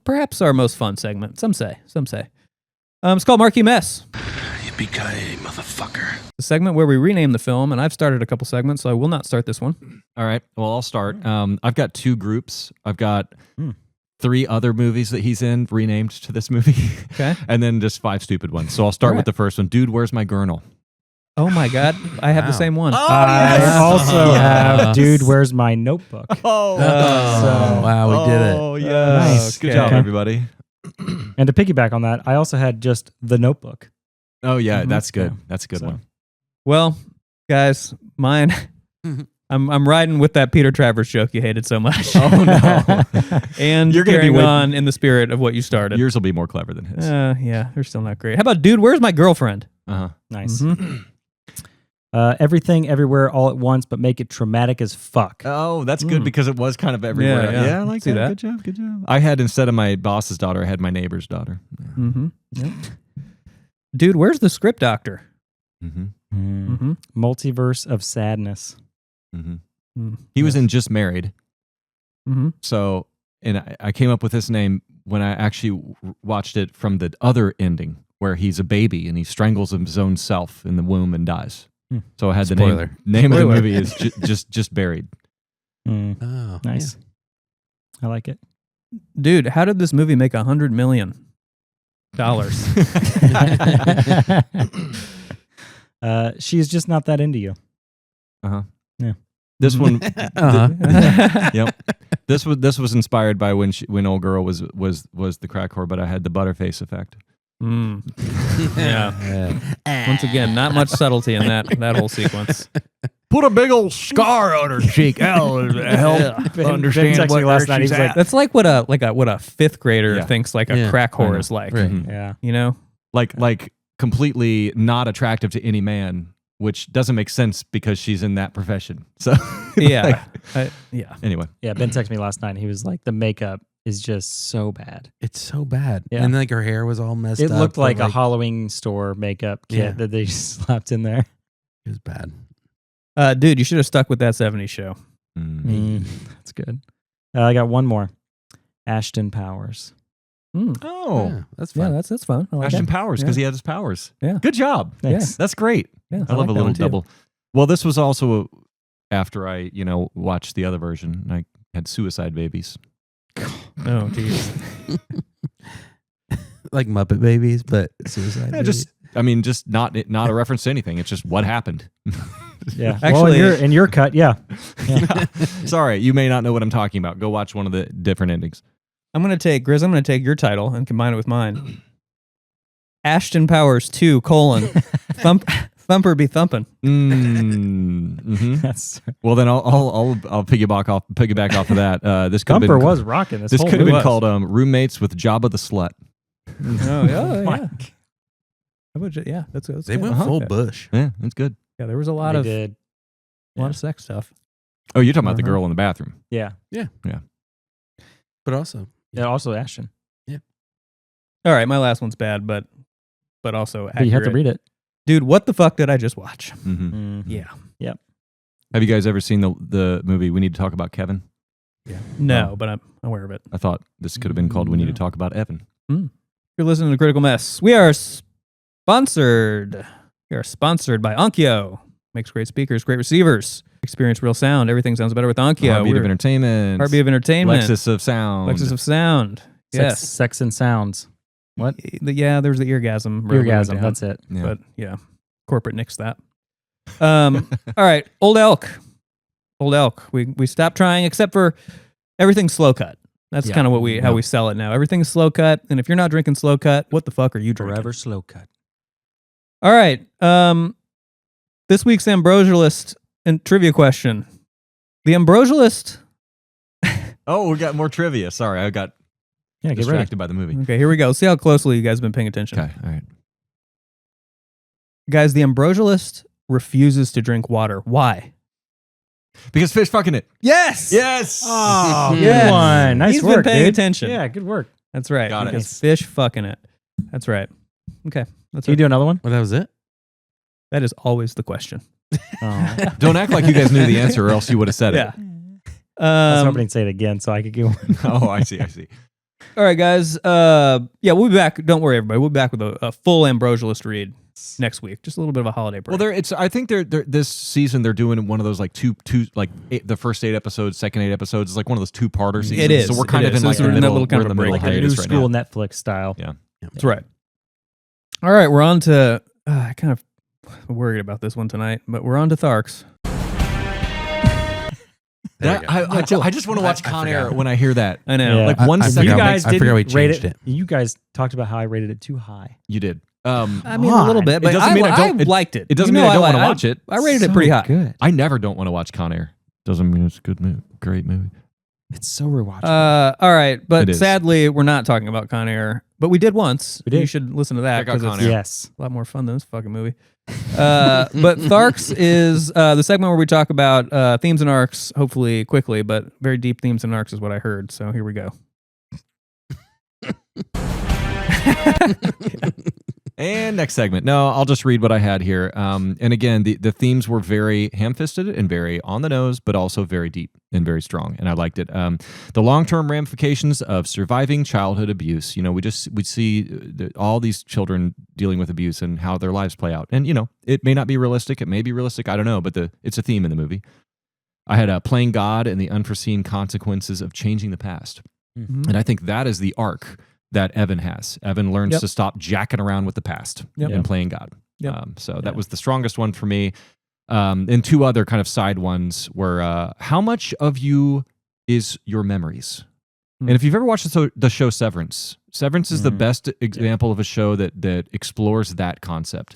perhaps our most fun segment. Some say. It's called Marquee Mess. Yippee-ki-yay, motherfucker. The segment where we rename the film, and I've started a couple segments, so I will not start this one. All right. Well, I'll start. I've got 2 groups. I've got 3 other movies that he's in renamed to this movie. Okay. And then just 5 stupid ones. So I'll start with the first one. Dude, Where's My Gurnal? Oh my God. I have the same one. I also have Dude, Where's My Notebook? Wow, we did it. Oh, yeah. Nice. Good job, everybody. And to piggyback on that, I also had just The Notebook. Oh, yeah. That's good. That's a good one. Well, guys, mine, I'm riding with that Peter Travers joke you hated so much. Oh no! And You're gonna carrying be on in the spirit of what you started. Yours will be more clever than his. Yeah, they're still not great. How about, dude, where's my girlfriend? Nice. Mm-hmm. Everything, everywhere, all at once, but make it traumatic as fuck. Oh, that's good because it was kind of everywhere. Yeah, Yeah, I like see that. Good job. I had, instead of my boss's daughter, I had my neighbor's daughter. Mm-hmm. Yep. Dude, where's the script doctor? Multiverse of sadness. He was in Just Married. Mm-hmm. So, and I came up with this name when I actually watched it from the other ending where he's a baby and he strangles his own self in the womb and dies. So I had the name of the movie is just Buried. Oh, Nice. I like it. Dude, how did this movie make $100 million? She's just not that into you. Yeah. This one. Yep. This was inspired by when old girl was the crack whore, but I had the butterface effect. Yeah. Once again, not much subtlety in that whole sequence. Put a big old scar on her cheek. Help understand texted me last night. He was like, That's like what a fifth grader thinks like a crack whore is like. Right. yeah. You know? Like completely not attractive to any man, which doesn't make sense because she's in that profession. So yeah. Anyway. Yeah, Ben texted me last night and he was like, the makeup is just so bad. It's so bad. Yeah. And like her hair was all messed up. It looked like a Halloween store makeup kit that they just slapped in there. It was bad. Dude, you should have stuck with that 70s show. That's good. I got one more. Ashton Powers. Oh, Yeah, that's fun. Yeah, that's fun. I like Ashton that. Powers, because he had his powers. Yeah. Good job. Thanks. That's great. Yeah, I love like a that little one too. double. Well, this was also after I, watched the other version. I had suicide babies. Oh, geez. Like Muppet Babies, but suicide. Yeah, just not a reference to anything. It's just what happened. Yeah. Actually- well, in your cut, yeah. Sorry, you may not know what I'm talking about. Go watch one of the different endings. I'm going to take your title and combine it with mine. Ashton Powers 2, Thumper be thumping. That's Well, then I'll piggyback off of that. This could have Thumper been was rocking this. This whole could have been movie. called Roommates with Jabba the Slut. Oh, yeah. Yeah, that's They good. went full Bush. Yeah, that's good. Yeah, there was a lot They of did. sex stuff. Oh, you're talking about the girl in the bathroom. Yeah. But also, Yeah. Also Ashton. All right, my last one's bad, but also accurate. But you have to read it. Dude, what the fuck did I just watch? Mm-hmm. Yeah. Have you guys ever seen the movie We Need to Talk About Kevin? No, but I'm aware of it. I thought this could have been called We Need to Talk About Evan. You're listening to Critical Mess. We are sponsored. We are sponsored by Onkyo. Makes great speakers, great receivers. Experience real sound. Everything sounds better with Onkyo. Heartbeat of Entertainment. Heartbeat of Entertainment. Lexus of Sound. Lexus of Sound. Yes. Sex and sounds. What? Yeah, there's the eargasm. Eargasm. That's it. Yeah. But yeah, corporate nixed that. All right, Old Elk. We stopped trying, except for everything's slow cut. That's kind of how we sell it now. Everything's slow cut, and if you're not drinking slow cut, what the fuck are you drinking? forever slow cut. All right. This week's Ambrosialist and trivia question. The Ambrosialist. Oh, we got more trivia. Sorry, I got Get ready. distracted by the movie. Okay, here we go. See how closely you guys have been paying attention. Okay, all right. Guys, the Ambrosialist refuses to drink water. Why? Because fish fucking it. Yes. Yes. Oh, Yes. good one. Nice He's work, been paying dude. attention. Yeah, good work. That's right. Got it. Because fish fucking it. That's right. Okay. That's Can you it. do another one? Well, that was it. That is always the question. Oh. Don't act like you guys knew the answer, or else you would have said Yeah. it. I was hoping to say it again so I could get one. Oh, I see. All right, guys. We'll be back. Don't worry, everybody. We'll be back with a full Ambrosialist read next week. Just a little bit of a holiday break. Well, I think they're this season they're doing one of those like two the first 8 episodes, second 8 episodes. It's like one of those 2-parter seasons. It is. So we're kind It of is. in like So the we're in that middle, little kind we're of in a the middle break. Like a new hiatus right school now. Netflix style. Yeah. That's right. All right, we're on to. I kind of worried about this one tonight, but we're on to Tharks. I just want to watch Con Air forgot. when I hear that. I know. Yeah. Like I- one I second. You forgot guys I forgot we didn't rate changed it. You guys talked about how I rated it too high. You did. I mean, a little bit, It but doesn't mean I don't- liked it. It doesn't You mean know I don't want to I- watch it. I rated it pretty high. Good. I never don't want to watch Con Air. Doesn't mean it's a good movie. Great movie. It's so rewatchable. All right, It but is. sadly, we're not talking about Con Air. But we did once. We did. You should listen to that Check out because Con it's Air. Yes. a lot more fun than this fucking movie. But Tharks is the segment where we talk about themes and arcs, hopefully quickly, but very deep themes and arcs is what I heard. So here we go. And next segment. No, I'll just read what I had here. And again, the themes were very ham-fisted and very on the nose, but also very deep and very strong. And I liked it. The long-term ramifications of surviving childhood abuse. You know, we see all these children dealing with abuse and how their lives play out. And, you know, it may not be realistic. It may be realistic. I don't know. But it's a theme in the movie. I had playing God and the unforeseen consequences of changing the past. Mm-hmm. And I think that is the arc that Evan has. Evan learns Yep. to stop jacking around with the past and playing God. Yep. So that was the strongest one for me. And two other kind of side ones were how much of you is your memories? And if you've ever watched the show Severance, Severance is the best example of a show that explores that concept.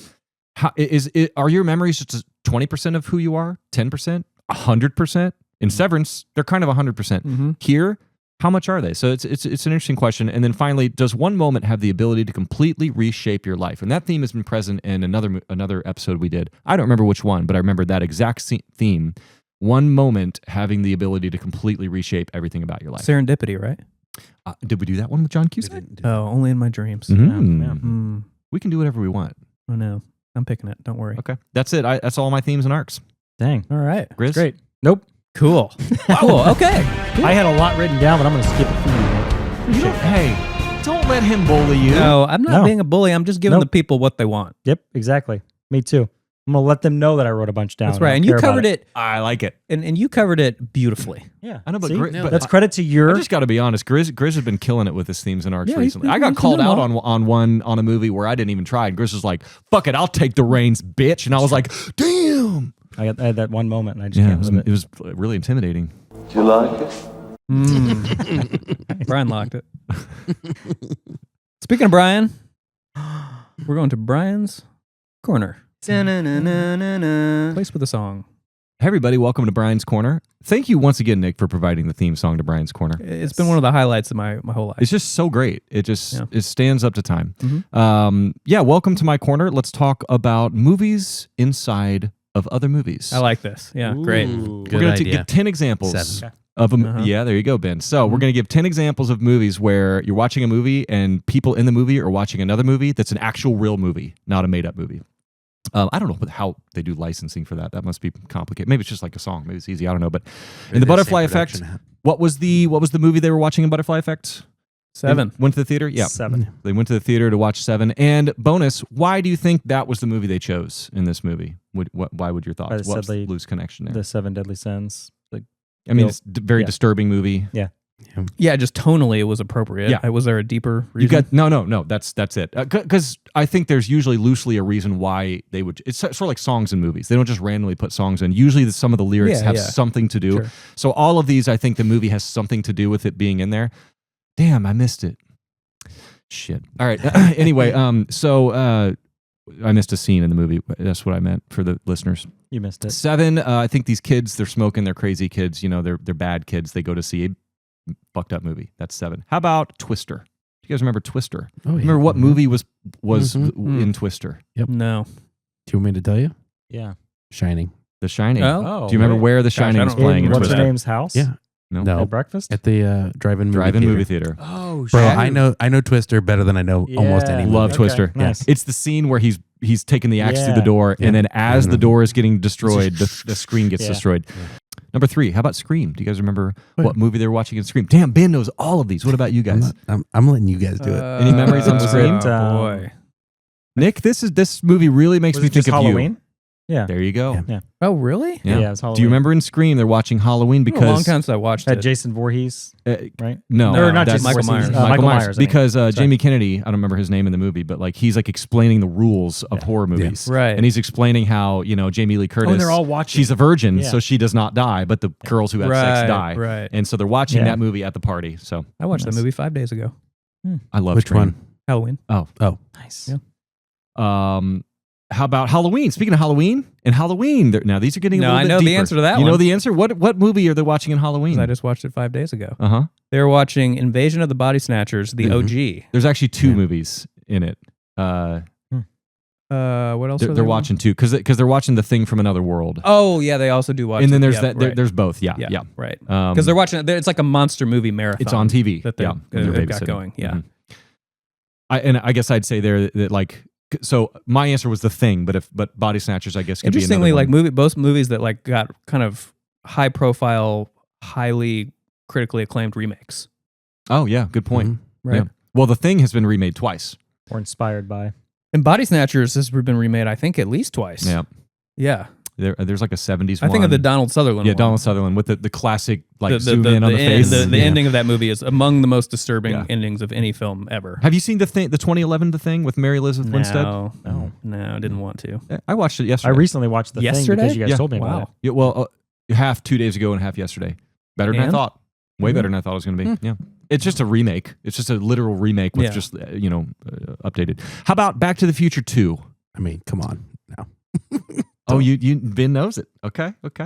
Are your memories just 20% of who you are? 10%? 100%? In Severance, they're kind of 100%. Here, how much are they? So it's an interesting question. And then finally, does one moment have the ability to completely reshape your life? And that theme has been present in another episode we did. I don't remember which one, but I remember that exact theme. One moment having the ability to completely reshape everything about your life. Serendipity, right? Did we do that one with John Cusack? Oh, only in my dreams. We can do whatever we want. I know. I'm picking it. Don't worry. Okay, that's it. That's all my themes and arcs. Dang. All right. Grizz? Great. Nope. Cool. Cool. Okay. I had a lot written down, but I'm going to skip it for you, Nick. Hey, don't let him bully you. No, I'm not No. being a bully. I'm just giving Nope. the people what they want. Yep, exactly. Me too. I'm going to let them know that I wrote a bunch down. That's I right. don't And you care about covered it. I like it. And you covered it beautifully. Yeah. I know, but See? but That's credit to your... I just got to be honest. Grizz has been killing it with his themes and arcs Yeah, recently. he's I got been called doing out well. on a movie where I didn't even try, and Grizz was like, "Fuck it, I'll take the reins, bitch." And I was like, "Damn." I had that one moment, and I just can't live it was really intimidating. Do you like it? Brian locked it. Speaking of Brian, we're going to Brian's Corner. Place with a song. Hey everybody, welcome to Brian's Corner. Thank you once again, Nick, for providing the theme song to Brian's Corner. It's been one of the highlights of my whole life. It's just so great. It stands up to time. Mhm. Welcome to my corner. Let's talk about movies inside of other movies. I like this. Yeah, great. Good We're going to idea. give 10 examples 7. of them. Uh-huh. Yeah, there you go, Ben. So we're going to give 10 examples of movies where you're watching a movie and people in the movie are watching another movie that's an actual real movie, not a made-up movie. I don't know how they do licensing for that. That must be complicated. Maybe it's just like a song. Maybe it's easy. I don't know. But in the Butterfly Effect, what was the movie they were watching in Butterfly Effect? 7. They went to the theater? Yeah. 7. They went to the theater to watch 7. And bonus, why do you think that was the movie they chose in this movie? Why would your thoughts? What's the loose connection there? The 7 Deadly Sins. I mean, it's a very disturbing movie. Yeah. Yeah, just tonally it was appropriate. Yeah. Was there a deeper reason? You got no. That's it. Because I think there's usually loosely a reason why they would. It's sort of like songs in movies. They don't just randomly put songs in. Usually, some of the lyrics have something to do. Sure. So all of these, I think the movie has something to do with it being in there. Damn, I missed it. Shit. All right. Anyway, so I missed a scene in the movie. That's what I meant for the listeners. You missed it. 7. I think these kids, they're smoking. They're crazy kids. You know, they're bad kids. They go to see a fucked up movie. That's 7. How about Twister? Do you guys remember Twister? Oh, yeah. Remember what movie was in Twister? No. Do you want me to tell you? Yeah. Shining. The Shining. Oh. Do you remember where The Shining was playing in What's her Twister? name's house? Yeah. No. At breakfast? At the drive-in Movie Theater. Oh, Bro, I know Twister better than I know almost any movie. Love Twister. Nice. It's the scene where he's taking the axe through the door, and then as the door is getting destroyed, the screen gets destroyed. Number 3, how about Scream? Do you guys remember what movie they were watching in Scream? Damn, Ben knows all of these. What about you guys? I'm letting you guys do it. Any memories on Scream? Boy. Nick, this movie really makes me think of Halloween? you. Yeah. There you go. Yeah. Oh, really? Yeah, it was Halloween. Do you remember in Scream they're watching Halloween It's been a long because time since I watched Had it. Jason Voorhees, right? no, Or not that's Jason Michael Voorhees. Myers. Michael Myers. I mean. because Jamie Kennedy, I don't remember his name in the movie, but like he's like explaining the rules of horror movies, Right. And he's explaining how Jamie Lee Curtis, and they're all watching. she's a virgin, Yeah. so she does not die, but the girls who have sex die, Right. and so they're watching Yeah. that movie at the party. So I watched that movie 5 days ago. I love Which Scream. one? Halloween. Oh, Nice. Yeah. How about Halloween? Speaking of Halloween, now these are getting a No, little I bit know deeper. the answer to that You one. know the answer? What movie are they watching in Halloween? I just watched it 5 days ago. Uh-huh. They were watching Invasion of the Body Snatchers, the OG. There's actually 2 movies in it. What else? They're watching 2 because they're watching The Thing from Another World. Oh yeah, they also do watch. And then there's right. there's both. Yeah. Right. Because they're watching. It's like a monster movie marathon. It's on TV. That yeah, they've got going. Yeah. I guess I'd say there that like. So my answer was The Thing, but Body Snatchers, I guess, could Interestingly, be another one. both movies that like got kind of high profile, highly critically acclaimed remakes. Oh yeah, good point. Right. Yeah. Well, The Thing has been remade twice. Or inspired by. And Body Snatchers has been remade, I think, at least twice. Yeah. Yeah. There's like a 70s I one. think of the Donald Sutherland Yeah, one. Donald Sutherland with the classic like zoom in on the end, face. The ending of that movie is among the most disturbing endings of any film ever. Have you seen the 2011 The Thing with Mary Elizabeth Winstead? No, I didn't want to. I watched it yesterday. I recently watched The Thing because you guys told me about it. Yeah, well, half 2 days ago and half yesterday. Better than I thought. Way better than I thought it was going to be. Yeah. It's just a remake. It's just a literal remake with just, updated. How about Back to the Future 2? I mean, come on now. Oh, Ben knows it. Okay. I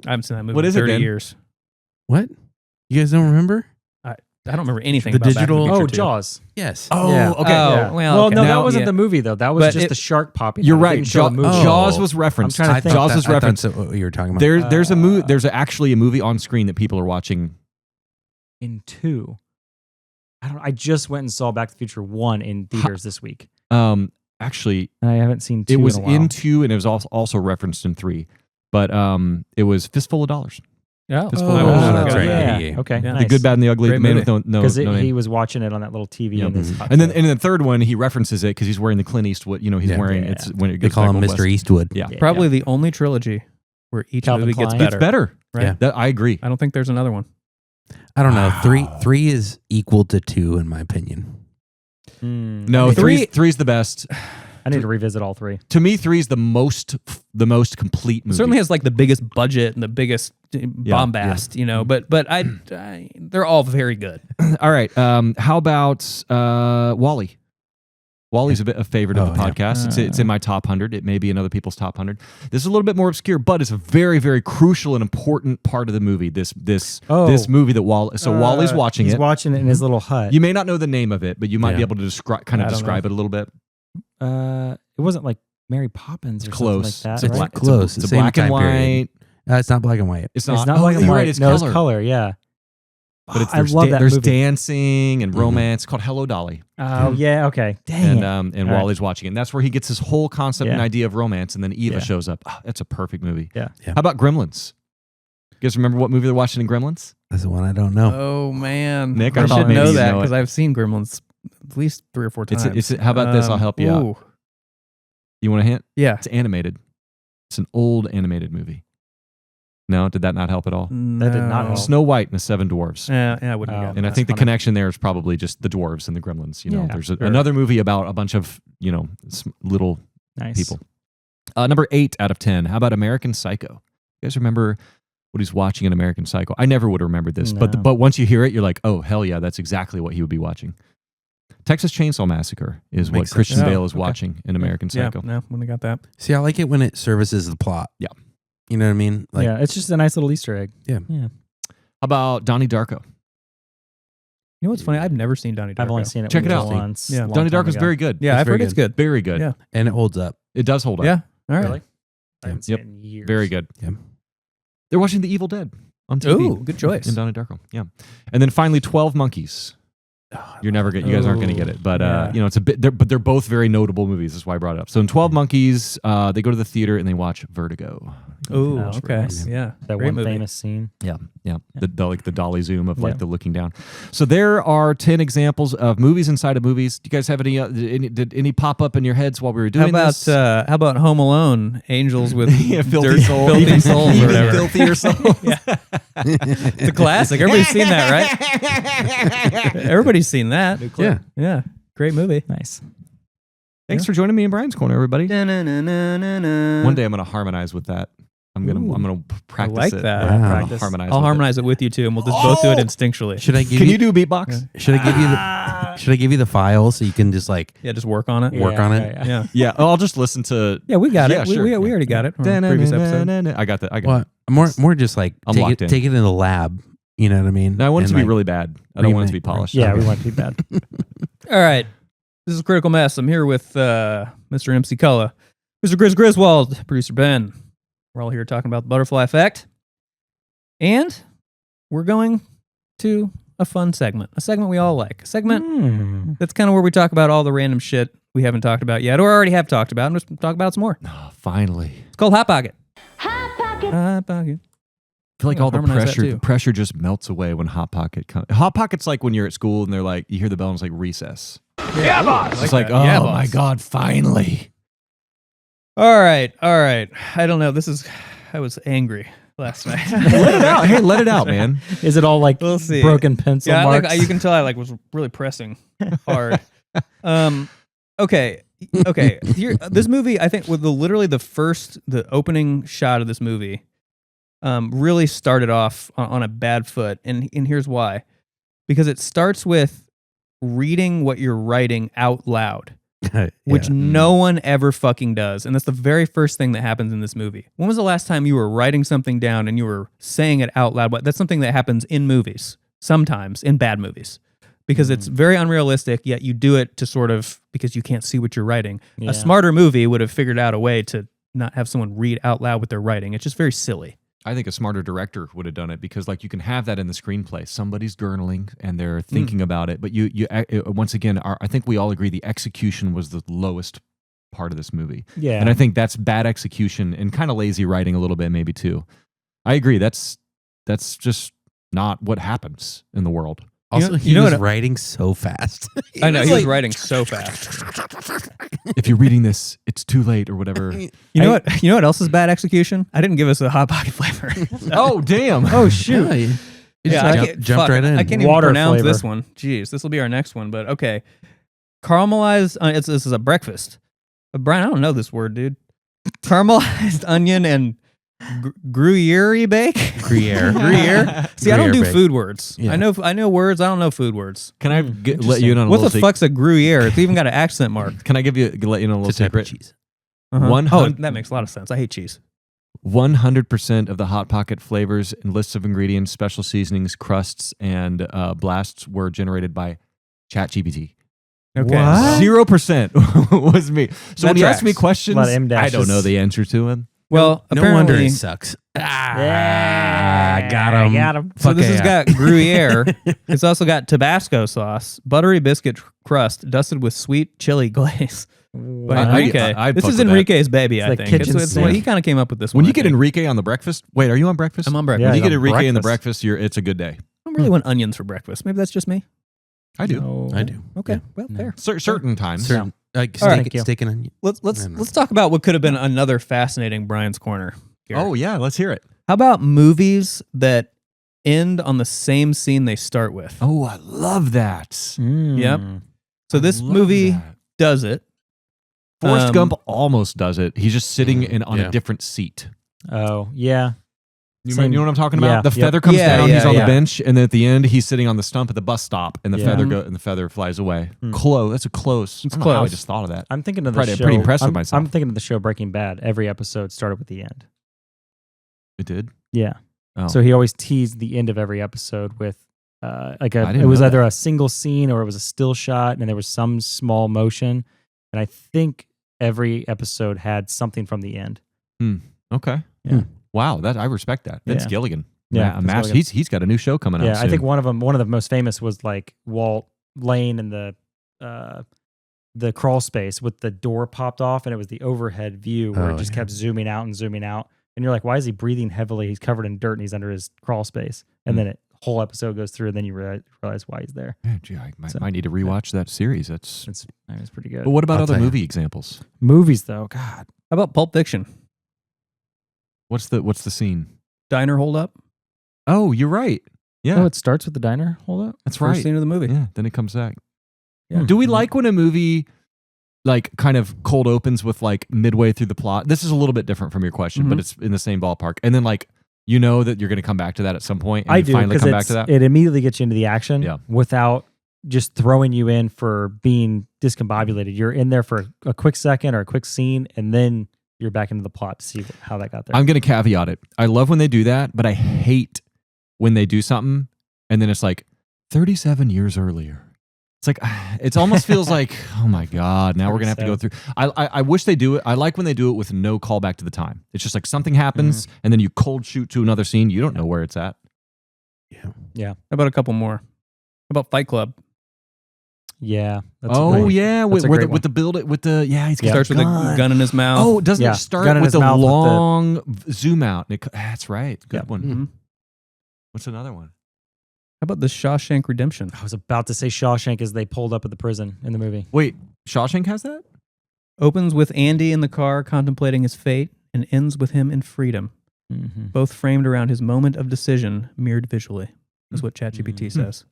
haven't seen that movie What is in it, 30 Ben? years. What? You guys don't remember? I don't remember anything The about digital- Back to the Oh, Future 2. Jaws. Yes. Oh, Yeah. okay. Oh, well, okay. no, Now- that wasn't yeah. the movie though. That was But just it- the shark popping. You're out. It right. didn't show a movie. Jaws was referenced. I'm trying to think. Jaws was referenced. That's what you were talking about. There's a movie. There's actually a movie on screen that people are watching. In 2. I just went and saw Back to the Future 1 in theaters this week. Actually, I haven't seen 2 it was in a while. in 2 and it was also referenced in 3, but it was Fistful of Dollars. Yeah. Fistful of Dollars. that's right. Yeah. Okay. Yeah. Nice. The Good, Bad, and the Ugly. Great The Man with movie. no Because name. he was watching it on that little TV. Yeah. In his hot And then tub. in the third one, he references it because he's wearing the Clint Eastwood. He's wearing it's when it They goes call back him on Mr. West. Eastwood. Yeah, Probably the only trilogy where each Calvin movie gets Klein. better. it's better. Right? Yeah, I agree. I don't think there's another one. I don't know. Three is equal to 2 in my opinion. No, Three- three's the best. I need to revisit all 3. To me, 3's the most complete movie. It certainly has like the biggest budget and the biggest bombast, but they're all very good. All right. How about Wall-E? Wall-E's a favorite of the podcast. It's in my top 100. It may be in other people's top 100. This is a little bit more obscure, but it's a very, very crucial and important part of the movie. This movie that Wall-E's watching He's it. watching it in his little hut. You may not know the name of it, but you might be able to describe it a little bit. It wasn't like Mary Poppins or Close. something like It's that. a right? black- Close. It's a Same black and time period. white. It's not black and white. It's It's not. not black and you're white. right, it's no, color. it's color. Yeah. But I love that there's movie. dancing and romance. It's called Hello, Dolly. Oh yeah. Okay. Dang And it. Wall-E's watching it. And that's where he gets his whole concept and Yeah. idea of romance. And then Eva Yeah. shows up. Oh, that's a perfect movie. Yeah. How about Gremlins? You guys remember what movie they're watching in Gremlins? That's the one I don't know. Oh man, Nick, I I thought should maybe know you that know it. because I've seen Gremlins at least 3 or 4 times. How about this? I'll help you out. Ooh. You want a hint? Yeah. It's animated. It's an old animated movie. No, did that not help at all? That did not help. Snow White and the Seven Dwarfs. Yeah, I wouldn't have gotten And I that. think the funny. connection there is probably just the dwarves and the gremlins. Yeah, there's sure. another movie about a bunch of little Nice. people. Number 8 out of 10. How about American Psycho? You guys remember what he's watching in American Psycho? I never would have remembered this, No. but once you hear it, you're like, oh hell yeah, that's exactly what he would be watching. Texas Chainsaw Massacre is what Makes sense. Christian Oh, Bale is okay. watching in American Yeah, Psycho. no, wouldn't have got that. See, I like it when it services the plot. Yeah. You know what I mean? Like, yeah, it's just a nice little Easter egg. Yeah. Yeah. How about Donnie Darko? You know what's funny? I've never seen Donnie Darko. I've only seen it Check it out. once. Yeah. a long Donnie time Darko's ago. very good. Yeah, I've very heard it's good. Very good. Yeah. and it holds up. It does hold up. Yeah. All right. Really? I haven't seen Yep. it in years. Very good. Yeah. They're watching The Evil Dead on TV. Ooh, good choice. In Donnie Darko. Yeah. And then finally 12 Monkeys. You guys aren't going to get it, but Yeah. it's a bit. They're both very notable movies. That's why I brought it up. So in 12 Monkeys, they go to the theater and they watch Vertigo. Ooh, Oh, okay. nice. Yeah. That Great one movie. famous scene. Yeah. The dolly zoom of like Yeah. the looking down. So there are 10 examples of movies inside of movies. Do you guys have any? Did any pop up in your heads while we were How doing about this? how about Home Alone? Angels with Yeah, filthy souls or whatever. Filthier souls. It's a classic. Everybody's seen that, right? Everybody's seen that. Yeah. Yeah. Great movie. Nice. Thanks for joining me in Brian's Corner, everybody. One One day I'm going to harmonize with that. I'm gonna practice like it. that. I'm gonna Practice. harmonize. I'll with harmonize it with you too, and we'll just both do it instinctually. Should I give Can you? you do beatbox? Should I give you the? Should I give you the file so you can just like just work on it. work on it? Yeah. Yeah. I'll just listen to. Yeah, we got Yeah, it. sure. We already got it. on the previous episode. I got that. I got Well, it. more just like I'm take locked in. it in the lab. You know what I mean? No, I want it And, to be like, really bad. I don't want it to be polished. Yeah, Okay. we want to be bad. All right. This is Critical Mess. I'm here with Mr. MC Cullah, Mr. Griswold, producer Ben. We're all here talking about the butterfly effect. And we're going to a fun segment, a segment we all like, a segment that's kind of where we talk about all the random shit we haven't talked about yet or already have talked about, and just talk about some more. Oh, finally. It's called Hot Pocket. Hot Pocket. Hot Pocket. I feel like Yeah, all the harmonize that too. pressure just melts away when Hot Pocket comes. Hot Pocket's like when you're at school and they're like, you hear the bell and it's like recess. Yeah, boss. It's like, that. Yeah, oh boss. my God, finally. All right. I don't know. I was angry last night. Let it out. Hey, let it out, man. Is it all like We'll see. broken pencil Yeah, marks? you can tell I was really pressing hard. Okay. Here, this movie, I think, with the opening shot of this movie, really started off on a bad foot, and here's why: because it starts with reading what you're writing out loud, which no one ever fucking does, and that's the very first thing that happens in this movie. When was the last time you were writing something down and you were saying it out loud? But that's something that happens in movies, sometimes in bad movies. Because it's very unrealistic, yet you do it to sort of, because you can't see what you're writing. Yeah. A smarter movie would have figured out a way to not have someone read out loud what they're writing. It's just very silly. I think a smarter director would have done it because, like, you can have that in the screenplay. Somebody's journaling and they're thinking about it. But you once again, I think we all agree the execution was the lowest part of this movie. Yeah. And I think that's bad execution and kind of lazy writing a little bit, maybe too. I agree. That's just not what happens in the world. Also, he was writing so fast. I know, he was writing so fast. If you're reading this, it's too late or whatever. You know what else is bad execution? I didn't give us a Hot Pocket flavor. Oh, damn. Oh, shoot. Yeah, I jumped right in. I can't even Water pronounce flavor. this one. Jeez, this will be our next one, but okay. Caramelized, this is a breakfast. Brian, I don't know this word, dude. Caramelized onion and Gruyere bake? Gruyere. Gruyere? See, I don't do Gruyere food words. Yeah. I know words, I don't know food words. Can I let you in on a What little the fuck's a Gruyere? It's even got an accent mark. Can I let you in on a little It's a type of secret? cheese. Oh, that makes a lot of sense. I hate cheese. 100% of the Hot Pocket flavors and lists of ingredients, special seasonings, crusts, and blasts were generated by ChatGPT. Okay. What? 0% was me. So That when he asked me tracks. questions, A lot of M I don't dashes. know the answer to them. Well, No wonder apparently, it sucks. Got him. so this has yeah. got Gruyere. It's also got Tabasco sauce, buttery biscuit crust dusted with sweet chili glaze. By I- Enrique. I'd This fuck is with that. Enrique's baby, I like think. kitchen It's sink. he kind of came up with this When one. you I get think. Enrique on the breakfast, wait, are you on breakfast? I'm on breakfast. Yeah, When you get on Enrique in the breakfast. breakfast, it's a good day. I don't really want onions for breakfast. Maybe that's just me. I do. No. I do. Okay, Yeah. well, fair. Certain times. Certain, like All right. steak, Thank you. steak and onion. Let's talk about what could have been another fascinating Brian's Corner. Here. Oh, yeah, let's hear it. How about movies that end on the same scene they start with? Oh, I love that. Yep. So this Love movie that. does it. Forrest Gump almost does it. He's just sitting on yeah. a different seat. Oh, yeah. You Same- know what I'm talking yeah, about? The yep. feather comes Yeah, down. yeah, he's on yeah. the bench, and then at the end, he's sitting on the stump at the bus stop, and the Yeah. feather flies away. Hmm. Close. That's a close. It's I don't know how I close. just thought of that. I'm thinking of the Pretty- show. pretty impressed with I'm- myself. I'm thinking of the show Breaking Bad. Every episode started with the end. It did. Yeah. Oh. So he always teased the end of every episode with like I it didn't was know either that. a single scene or it was a still shot and there was some small motion. And I think every episode had something from the end. Okay. Yeah. Wow. I respect that. Vince Yeah. Gilligan. Yeah, Vince Mass. Gilligan. He's got a new show coming out. Yeah, I soon. think one of the most famous was like Walt laying in the crawl space with the door popped off and it was the overhead view where Oh, it just yeah. kept zooming out and zooming out. And you're like, why is he breathing heavily? He's covered in dirt and he's under his crawl space. And then whole episode goes through and then you realize why he's there. Yeah, gee, I might, So- might need to rewatch that series. That's. It's pretty good. But what about I'll other tell you. movie examples? Movies though, God. How about Pulp Fiction? What's the scene? Diner hold up. Oh, you're right. Yeah, Oh, it starts with the diner. Hold up. that's First right. scene of the movie. Yeah, then it comes back. Yeah. Do we like when a movie like kind of cold opens with like midway through the plot? This is a little bit different from your question, but it's in the same ballpark. And then like you know that you're going to come back to that at some point, and I you do finally because come back to that. it immediately gets you into the action Yeah. without just throwing you in for being discombobulated. You're in there for a quick second or a quick scene, and then you're back into the plot to see how that got there. I'm going to caveat it. I love when they do that, but I hate when they do something and then it's like 37 years earlier. It's like, it almost feels like, oh my God, now we're going to have to go through. I wish they do it. I like when they do it with no callback to the time. It's just like something happens and then you cold shoot to another scene. You don't know where it's at. Yeah. How about a couple more? How about Fight Club? Yeah. With the build it with the He starts with a gun in his mouth. Oh, doesn't Yeah. it start Gun in with his the mouth with long zoom out? That's right. Good one. Mhm. What's another one? How about the Shawshank Redemption? I was about to say Shawshank as they pulled up at the prison in the movie. Wait, Shawshank has that? Opens with Andy in the car contemplating his fate and ends with him in freedom, both framed around his moment of decision, mirrored visually. That's what ChatGPT says.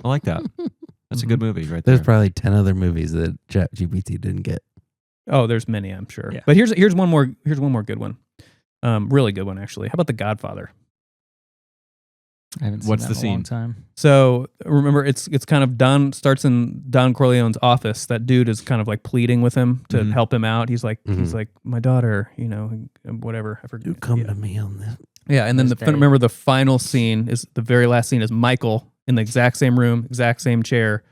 I like that. That's a good movie right there. There's probably 10 other movies that ChatGPT didn't get. Oh, there's many, I'm sure. Yeah. But here's one more good one. Really good one, actually. How about The Godfather? I haven't seen What's that the in a long scene? time. So remember, it's kind of starts in Don Corleone's office. That dude is kind of like pleading with him to help him out. He's like, my daughter, whatever. I forget. You come to me on this. Yeah, and then This day. remember the final scene is the very last scene is Michael in the exact same room, exact same chair.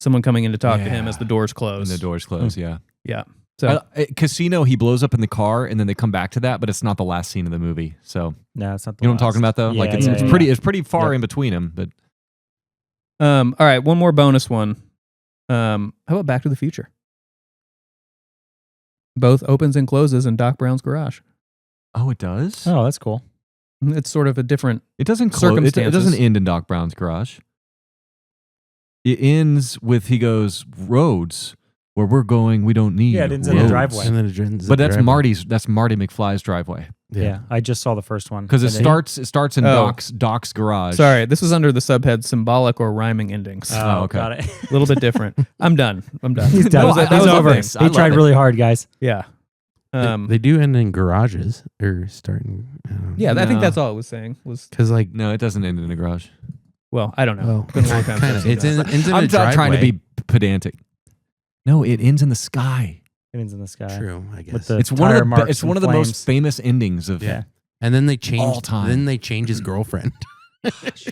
Someone coming in to talk to him as the doors close. When the doors close, yeah. Yeah. So Casino, he blows up in the car, and then they come back to that, but it's not the last scene of the movie. So No, it's not the you know what I'm talking last. about, though? Yeah, It's pretty far in between them. But all right, one more bonus one. How about Back to the Future? Both opens and closes in Doc Brown's garage. oh, it does. Oh, that's cool. It's sort of a different. It doesn't close. It Circumstances. doesn't end in Doc Brown's garage. It ends with he goes roads where we're going. We don't need. Yeah, it ends in the roads." driveway. And then it ends But the that's driveway. Marty's. Marty McFly's driveway Yeah. I just saw the first one. because it And then- starts in Oh. Doc's garage. Sorry, this is under the subhead symbolic or rhyming endings. Oh, okay. got it. A little bit different. I'm done. He's done. That He's was a over. thing. He tried really hard, guys. Yeah. They do end in garages or starting. Yeah, I think No. that's all it was saying. Was Because like, No, it doesn't end in a garage. well, I don't know. well, Been a long time kind of. since I've It's seen that. ends in I'm a not driveway. trying to be pedantic. No, it ends in the sky. It ends in the sky. True, I guess. With the It's one tire of the marks it's and one of the flames. most famous endings of Yeah. And then they change. All time. Then they change his girlfriend.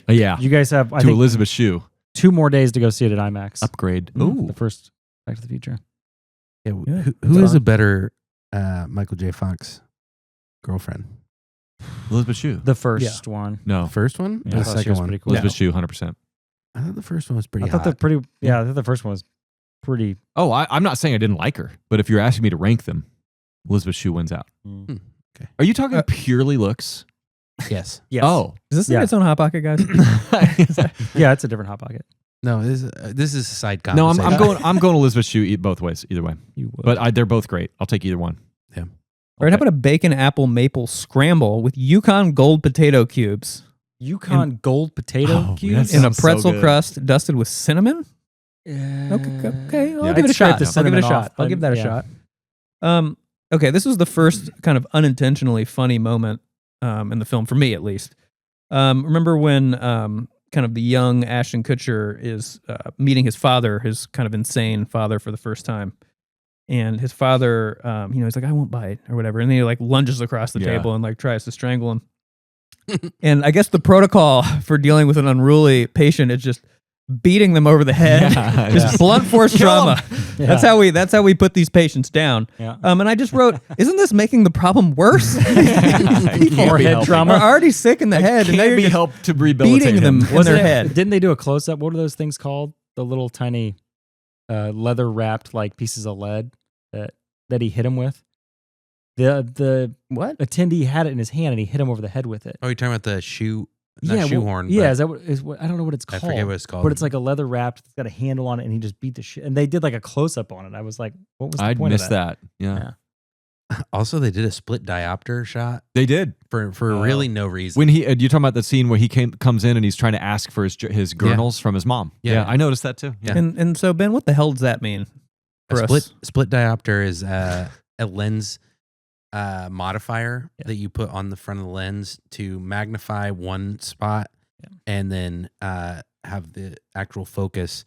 yeah You guys have, I to think, Elizabeth Shue 2 more days to go see it at IMAX. upgrade. The first Back to the Future. Yeah, Yeah, who is fun. a better Michael J. Fox girlfriend? Elizabeth Shue. The first one. No, The first one? Yeah, I Or the thought she second was one? pretty cool. Elizabeth Shue, 100%. I thought the first one was pretty I thought hot. I thought the first one was pretty. Oh, I'm not saying I didn't like her, but if you're asking me to rank them, Elizabeth Shue wins out. Okay. Are you talking purely looks? Yes. Yes. Oh, Is this Yeah. its own hot pocket, guys? Yeah, it's a different Hot Pocket. No, this is a side no, conversation. I'm going Elizabeth Shue both ways, either way. You would. But they're both great. I'll take either one. All right, how about a bacon apple maple scramble with Yukon Gold potato cubes Yukon Gold potato Oh, cubes. that's- in a Sounds so pretzel good. crust dusted with cinnamon? Okay, I'll give it a I'd scrape shot. the I'll give it a cinnamon shot. off, I'll but give that a yeah. shot. Okay, this was the first kind of unintentionally funny moment in the film for me, at least. Remember when kind of the young Ashton Kutcher is meeting his father, his kind of insane father, for the first time, and his father, he's like, "I won't bite" or whatever, and then he like lunges across the Yeah. table and like tries to strangle him. And I guess the protocol for dealing with an unruly patient is just beating them over the head, Yeah, just blunt force trauma. Yeah. That's how we put these patients down. Yeah. And I just wrote, isn't this making the problem worse? Can't People be head helped. trauma. are already sick in the head, and now Can't you're be just helped to rehabilitate beating them him. in their it- head. Didn't they do a close up? What are those things called? The little tiny leather wrapped like pieces of lead that he hit him with. The What? attendee had it in his hand and he hit him over the head with it. Oh, you're talking about the shoe, not well, shoehorn. Yeah, but is that what is what I don't know what it's I called. forget what it's called. But it's like a leather wrapped. It's got a handle on it, and he just beat the shit. And they did like a close up on it. I was like, what was the I'd point miss of that? that. Yeah. Also, they did a split diopter shot They did. for really no reason. When you're talking about the scene where he comes in and he's trying to ask for his gurnals from his mom. Yeah. I noticed that too. Yeah. And so Ben, what the hell does that mean A for us? split diopter is a lens modifier that you put on the front of the lens to magnify one spot and then have the actual focus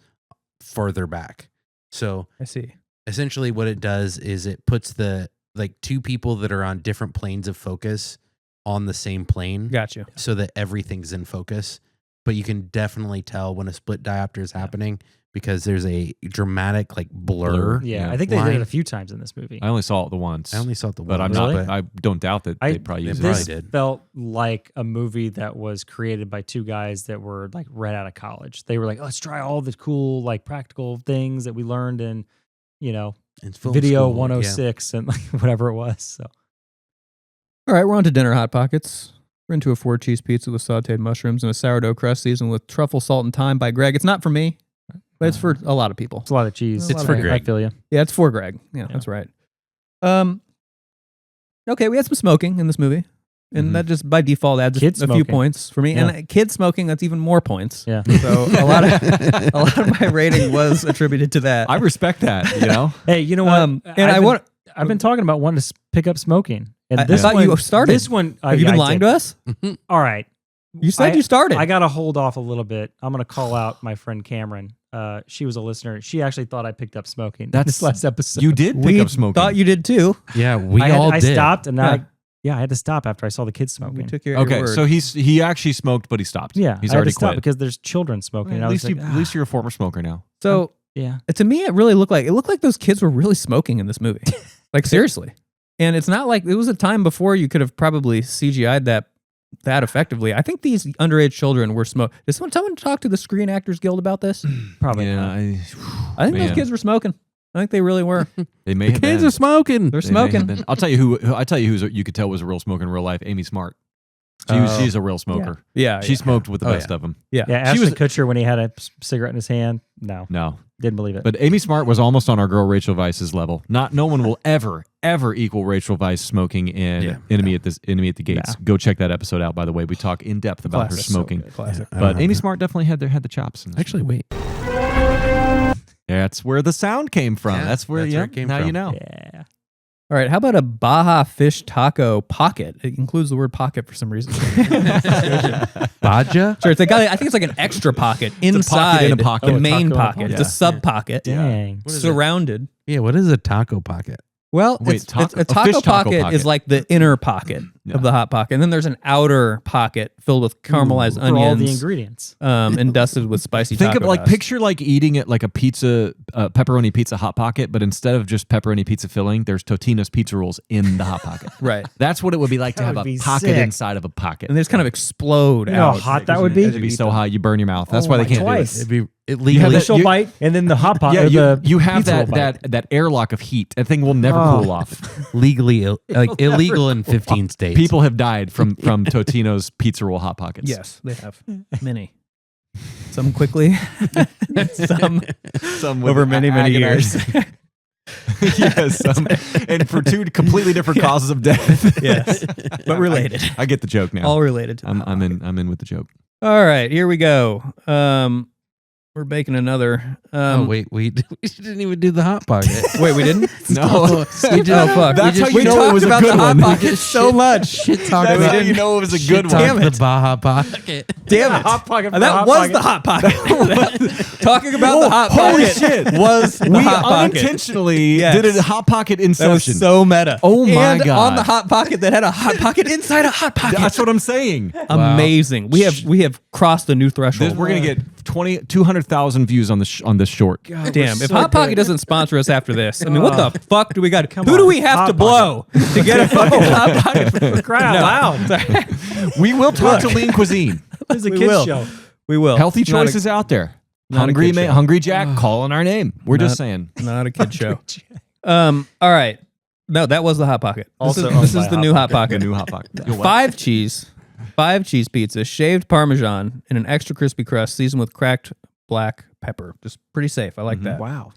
further back. So I see. Essentially what it does is it puts the like two people that are on different planes of focus on the same plane. Got you. So that everything's in focus. But you can definitely tell when a split diopter is happening because there's a dramatic like blur. Yeah, I think they did it a few times in this movie. I only saw it the once. I only saw it the but once. I'm not. I don't doubt that they probably used this it. felt like a movie that was created by two guys that were like right out of college. They were like, let's try all the cool like practical things that we learned in, Video 106 and like whatever it was. So, all right, we're on to dinner hot pockets. We're into a 4-cheese pizza with sautéed mushrooms and a sourdough crust seasoned with truffle, salt, and thyme by Greg. It's not for me, but it's for a lot of people. It's a lot of cheese. It's for Greg. I feel you. Yeah, it's for Greg. Yeah, that's right. Okay, we had some smoking in this movie, and that just by default adds a few points for me. Yeah. And kids smoking, that's even more points. Yeah. So a lot of my rating was attributed to that. I respect that. Hey, you know what? I've been talking about wanting to pick up smoking. And I thought you started. This one, have you been lying to us? All right. You said you started. I got to hold off a little bit. I'm going to call out my friend Cameron. She was a listener. She actually thought I picked up smoking. This last episode. You did pick up smoking. Thought you did too. Yeah, I did. I stopped, and I had to stop after I saw the kids smoking. We took your word. So he actually smoked, but he stopped. Yeah, he's I had already to stop quit because there's children smoking. At least you're a former smoker now. So yeah, to me, it looked like those kids were really smoking in this movie. Like seriously. And it's not like it was a time before you could have probably CGI'd that effectively. I think these underage children were smoking. Did someone talk to the Screen Actors Guild about this? Probably. Yeah, Not. I think those kids were smoking. I think they really were. They may have kids been. are smoking. They're smoking. I'll tell you who you could tell was a real smoker in real life. Amy Smart. She's a real smoker. Yeah, she smoked with the best of them. Yeah, Ashton Kutcher when he had a cigarette in his hand. No, didn't believe it. But Amy Smart was almost on our girl Rachel Weisz's level. No one will ever equal Rachel Weisz smoking in Enemy at the Gates. Nah. Go check that episode out. By the way, we talk in depth about her smoking. So classic. But Amy Smart definitely had the chops. Actually, wait. That's where the sound came from. Yeah, that's where it came from. Now you know. Yeah. All right, how about a Baja fish taco pocket? It includes the word pocket for some reason. Baja? Sure, I think it's like an extra pocket inside in a pocket. the main taco pocket. It's a sub pocket. Dang. Surrounded. Yeah, what is a taco pocket? Well, Wait, a taco fish taco pocket is like the inner pocket of the hot pocket, and then there's an outer pocket filled with caramelized For all the onions, ingredients. and dusted with spicy. Think taco of dust. picture eating it like a pizza, pepperoni pizza hot pocket, but instead of just pepperoni pizza filling, there's Totino's pizza rolls in the hot pocket. Right. That's what it would be like to That have would a be pocket sick. inside of a pocket. And they just kind of explode You know out. how hot that would be? It'd be so hot you burn your mouth. That's why they can't twice. do it. It'd be You have illegally. Initial bite and then the hot pot. Yeah, you have pizza roll bite. that airlock of heat. That thing will never cool off. legally illegal in 15 states. People have died from Totino's pizza roll hot pockets. Yes, they have many. Some quickly, some with over many years. Yes, and for two completely different causes of death. Yes, but related. I get the joke now. All related. To I'm in with the joke. All right, here we go. We're baking another. wait, we didn't even do the hot pocket. Wait, we didn't? No, We did. Oh fuck! That's how you we know talked it was a about good the hot one. pocket so much. Shit talk That's about how you know it was a good Damn one. it. the Baja pocket. Damn it! Hot pocket. That was the hot pocket. Talking about the hot Holy pocket shit. was the We hot pocket. unintentionally Yes. did a hot pocket That was inception. so meta. Oh my and God. on the hot pocket that had a hot pocket inside a hot pocket. That's what I'm saying. Amazing. We have crossed a new threshold. We're gonna get 200,000 views on this short. Damn, if so Hot Pocket good. doesn't sponsor us after this, I mean, what the fuck do we got? Who do we have Hot to blow to get a fucking Hot Pocket? crowd. Loud. We will talk to Lean Cuisine. This is a We kids will. show. We will. Healthy Not a- choices out there. not a kid show. Hungry Jack calling our name. We're just saying. Not a kid show. All right. No, that was the Hot Pocket. Also this owned is by the new Hot Hot Pocket. New hot pocket. You'll Five cheese pizza, shaved Parmesan, and an extra crispy crust seasoned with cracked black pepper. Just pretty safe. I like that. Wow.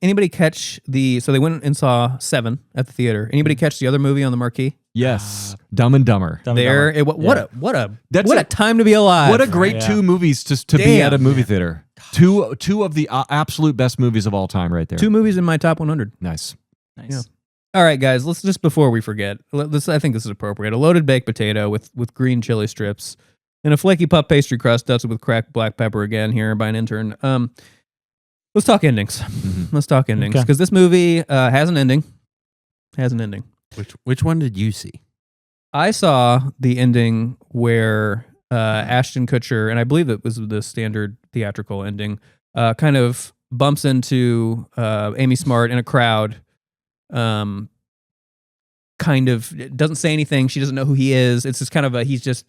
Anybody catch so they went and saw Seven at the theater. Anybody catch the other movie on the Marquee? Yes. Dumb and Dumber. Dumb and There, Dumber. what a That's what a time to be alive. What a great Yeah. two movies to be Damn. at a movie theater. Two of the absolute best movies of all time right there. Two movies in my top 100. Nice. Nice. Yeah. All right, guys. Let's just before we forget. I think this is appropriate. A loaded baked potato with green chili strips, in a flaky puff pastry crust, dusted with cracked black pepper again here by an intern. Let's talk endings. Let's talk endings because this movie has an ending. Has an ending. Which one did you see? I saw the ending where Ashton Kutcher, and I believe it was the standard theatrical ending, kind of bumps into Amy Smart in a crowd. Kind of doesn't say anything. She doesn't know who he is. It's just kind of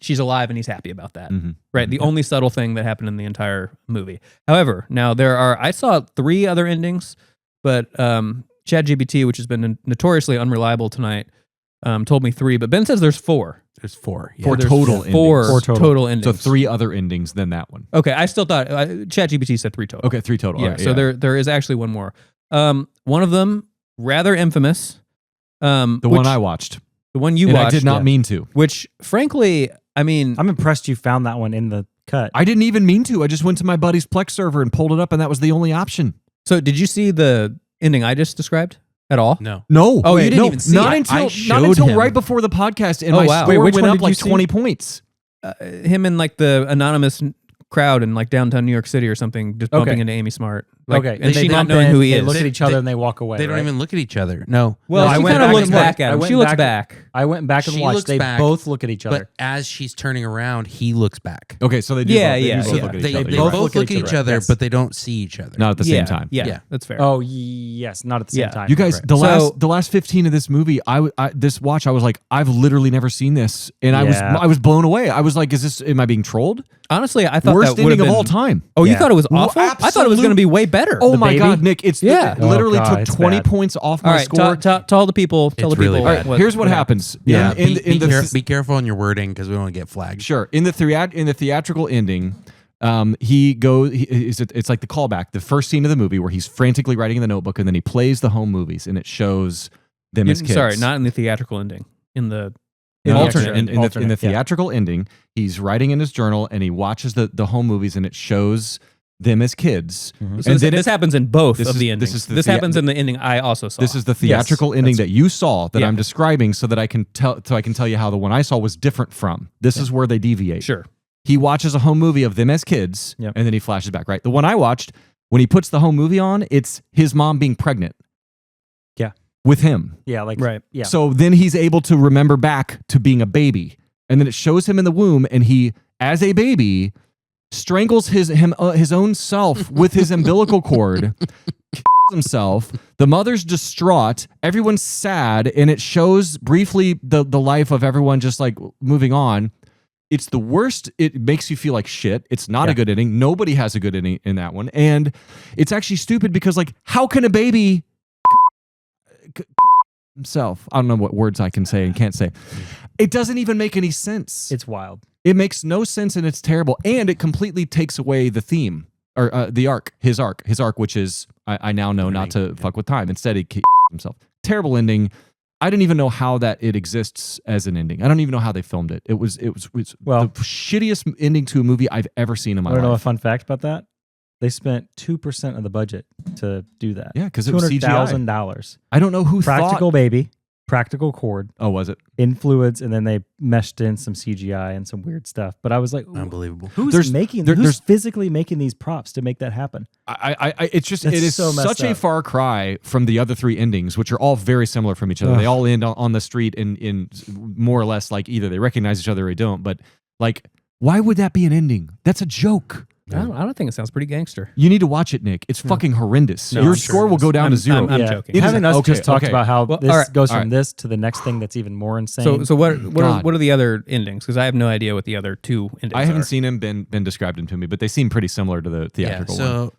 she's alive and he's happy about that. Right. The only subtle thing that happened in the entire movie. However, now I saw 3 other endings, but ChatGPT, which has been notoriously unreliable tonight, told me 3, but Ben says there's 4. There's 4. Yeah. 4 There's total endings. 4 total endings. So 3 other endings than that one. Okay, I still thought ChatGPT said 3 total. Okay, 3 total. Yeah, Okay, so there is actually one more. One of them rather infamous. One I watched. The one you and watched. I did not mean to. Which, frankly, I mean, I'm impressed you found that one in the cut. I didn't even mean to. I just went to my buddy's Plex server and pulled it up, and that was the only option. So did you see the ending I just described at all? No. No. Oh, you didn't even see not it? Until, I not showed until him. right before the podcast, and Oh, my wow. score which went one up did like you see? 20 points. Him in like the anonymous crowd in like downtown New York City or something, just bumping into Amy Smart. Like, Okay. And she not knowing who he they is. look at each other They- and they walk away. They don't right? even look at each other. No. Well, No, I she went kind of back looks and back looked. at I him. went She looks back- back. I went back and She watched. looks They back, both look at each other. But as she's turning around, he looks back. Okay, so they do. Yeah, both, they yeah, do both yeah. look at They each other. both You're right. look at each other, Yes. but they don't see each other. Not at the same time. Yeah, Yeah. that's fair. Oh yes, not at the same Yeah. time. You guys, Right. the last 15 of this movie, I was like, I've literally never seen this, and Yeah. I was blown away. I was like, am I being trolled? Honestly, I thought Worst that would have ending been of all time. Oh, you Yeah. thought it was Well, awful? I thought it was going to be way better. Oh The my baby? God, Nick! It Yeah. literally Oh, God, took it's 20 bad. points off all my right, score. tell the people. Tell It's the people. really bad. All right, here's what happens. Yeah. In Be careful on your wording because we don't want to get flagged. Sure. In the theatrical ending, it's like the callback, the first scene of the movie where he's frantically writing in the notebook, and then he plays the home movies, and it shows them as kids. Sorry, not in the theatrical ending. In the In the theatrical ending, he's writing in his journal, and he watches the home movies, and it shows them as kids. So And this happens in both this of is- the this endings. is the This thea- happens in the ending I also saw. This is the theatrical ending that you saw that Yeah. I'm describing, so that I can tell you how the one I saw was different from. This is where they deviate. Sure. He watches a home movie of them as kids, Yep. and then he flashes back. Right, the one I watched, when he puts the home movie on, it's his mom being pregnant. Yeah. With him. Yeah, like Right. Yeah. So then he's able to remember back to being a baby, and then it shows him in the womb, and he, as a baby, strangles his own self with his umbilical cord, himself. The mother's distraught. Everyone's sad, and it shows briefly the life of everyone just like moving on. It's the worst. It makes you feel like shit. It's not a good ending. Nobody has a good ending in that one, and it's actually stupid because like, how can a baby himself? I don't know what words I can say and can't say. It doesn't even make any sense. it's wild. It makes no sense, and it's terrible, and it completely takes away the theme or his arc, which is I now know not to fuck with time. Instead, he himself. Terrible ending. I didn't even know how that it exists as an ending. I don't even know how they filmed it. It was Well- the shittiest ending to a movie I've ever seen in my I don't know a life. fun fact about that. They spent 2% of the budget to do that. Yeah, because it was CGI. $200,000. I don't know who Practical thought. baby, practical cord, Oh, was it? in fluids, and then they meshed in some CGI and some weird stuff. But I was like, Unbelievable. who's there's physically making these props to make that happen? It's just That's it is so messed such a up. far cry from the other 3 endings, which are all very similar from each other. Ugh. They all end on the street in more or less like either they recognize each other or they don't. But like, why would that be an ending? That's a joke. I don't think it sounds pretty gangster. You need to watch it, Nick. It's fucking horrendous. No, Your I'm score sure will it go is. down to 0. I'm joking. It is- Having us okay, just talked okay. about how Well, this all right, goes all from right. this to the next thing that's even more insane. So what God. are the other endings? Because I have no idea what the other 2 endings I haven't are. seen them been described them to me, but they seem pretty similar to the theatrical one. So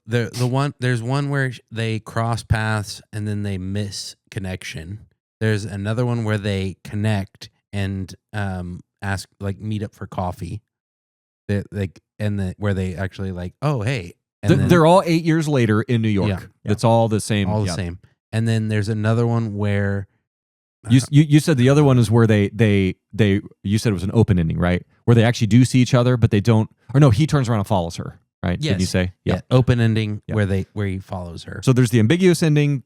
there's one where they cross paths and then they miss connection. There's another one where they connect and ask meet up for coffee. Where they actually like, oh hey, and then They're all 8 years later in New York. Yeah. That's all the same. all the yeah. same. And then there's another one where You said the other one is where they you said it was an open ending, right? Where they actually do see each other, but they don't. Or no, he turns around and follows her, right? Yes. Did you say? open ending Yeah. where he follows her. So there's the ambiguous ending,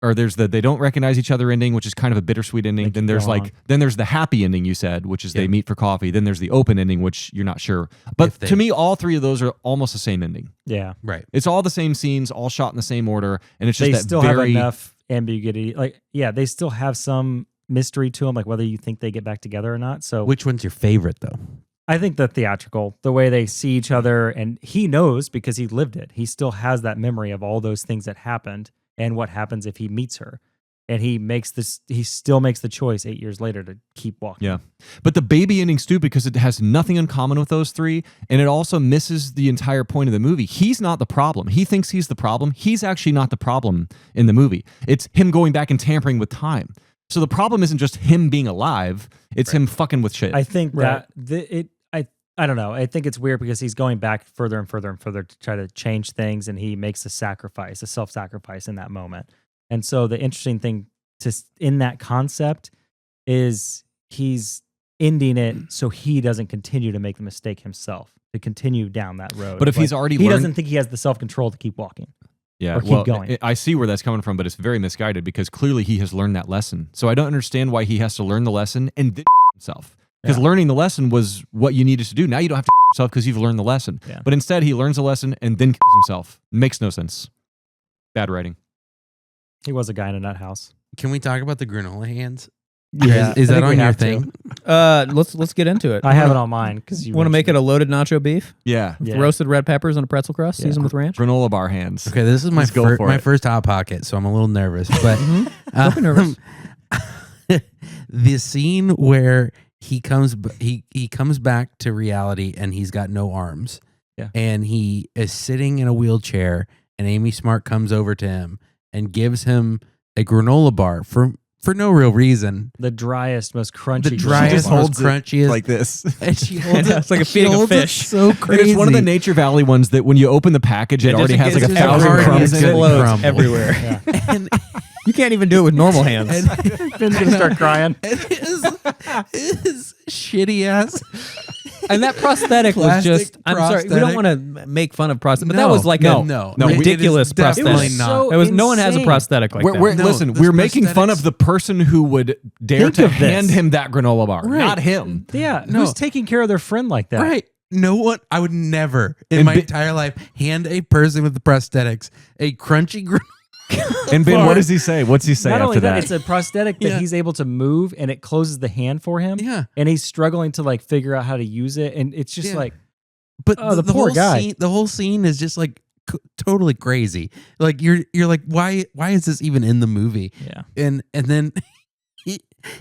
or there's the they don't recognize each other ending, which is kind of a bittersweet ending. Then there's then there's the happy ending you said, which is they meet for coffee. Then there's the open ending, which you're not sure. But to me, all three of those are almost the same ending. Yeah, right. It's all the same scenes, all shot in the same order, and it's just they that still very have enough ambiguity. Like, yeah, they still have some mystery to them, like whether you think they get back together or not. So, which one's your favorite though? I think the theatrical, the way they see each other, and he knows because he lived it. He still has that memory of all those things that happened and what happens if he meets her. And he still makes the choice 8 years later to keep walking. Yeah. But the baby ending's stupid because it has nothing in common with those three. And it also misses the entire point of the movie. He's not the problem. He thinks he's the problem. He's actually not the problem in the movie. It's him going back and tampering with time. So the problem isn't just him being alive. It's him fucking with shit. I think that I don't know. I think it's weird because he's going back further and further and further to try to change things, and he makes a self-sacrifice in that moment. And so the interesting thing in that concept is he's ending it so he doesn't continue to make the mistake himself, to continue down that road. But if he's already he doesn't think he has the self-control to keep walking. Yeah, or keep going. I see where that's coming from, but it's very misguided because clearly he has learned that lesson. So I don't understand why he has to learn the lesson and then himself. Because learning the lesson was what you needed to do. Now you don't have to yourself because you've learned the lesson. Yeah. But instead, he learns the lesson and then kills himself. Makes no sense. Bad writing. He was a guy in a nut house. Can we talk about the granola hands? Yeah, is that on your thing? Let's get into it. I have it on mine because you want to make it a loaded nacho beef. Yeah, with roasted red peppers and a pretzel crust, seasoned with ranch. Granola bar hands. Okay, this is my first hot pocket, so I'm a little nervous. But don't be nervous. The scene where he comes back to reality and he's got no arms. Yeah. And he is sitting in a wheelchair and Amy Smart comes over to him and gives him a granola bar for no real reason. The driest, most crunchy. The driest, most crunchiest. Like this. And she holds it. It's like a feeding of fish. So crazy. And it's one of the Nature Valley ones that when you open the package, it already has like 1,000 crumbs in it. Everywhere. Yeah. And you can't even do it with normal hands. Ben's gonna start crying. His shitty ass. And that prosthetic was just, I'm sorry, we don't want to make fun of prosthetic, but that was like a ridiculous prosthetic. No one has a prosthetic like that. Listen, we're making fun of the person who would dare to hand him that granola bar, not him. Yeah, who's taking care of their friend like that? Right. No one, I would never in my entire life hand a person with the prosthetics a crunchy granola. And Ben, what does he say? What's he say Not after only that? It's a prosthetic that he's able to move, and it closes the hand for him. Yeah, and he's struggling to like figure out how to use it, and it's just like, but the poor guy. The whole scene is just like totally crazy. Like you're like, why is this even in the movie? Yeah, and then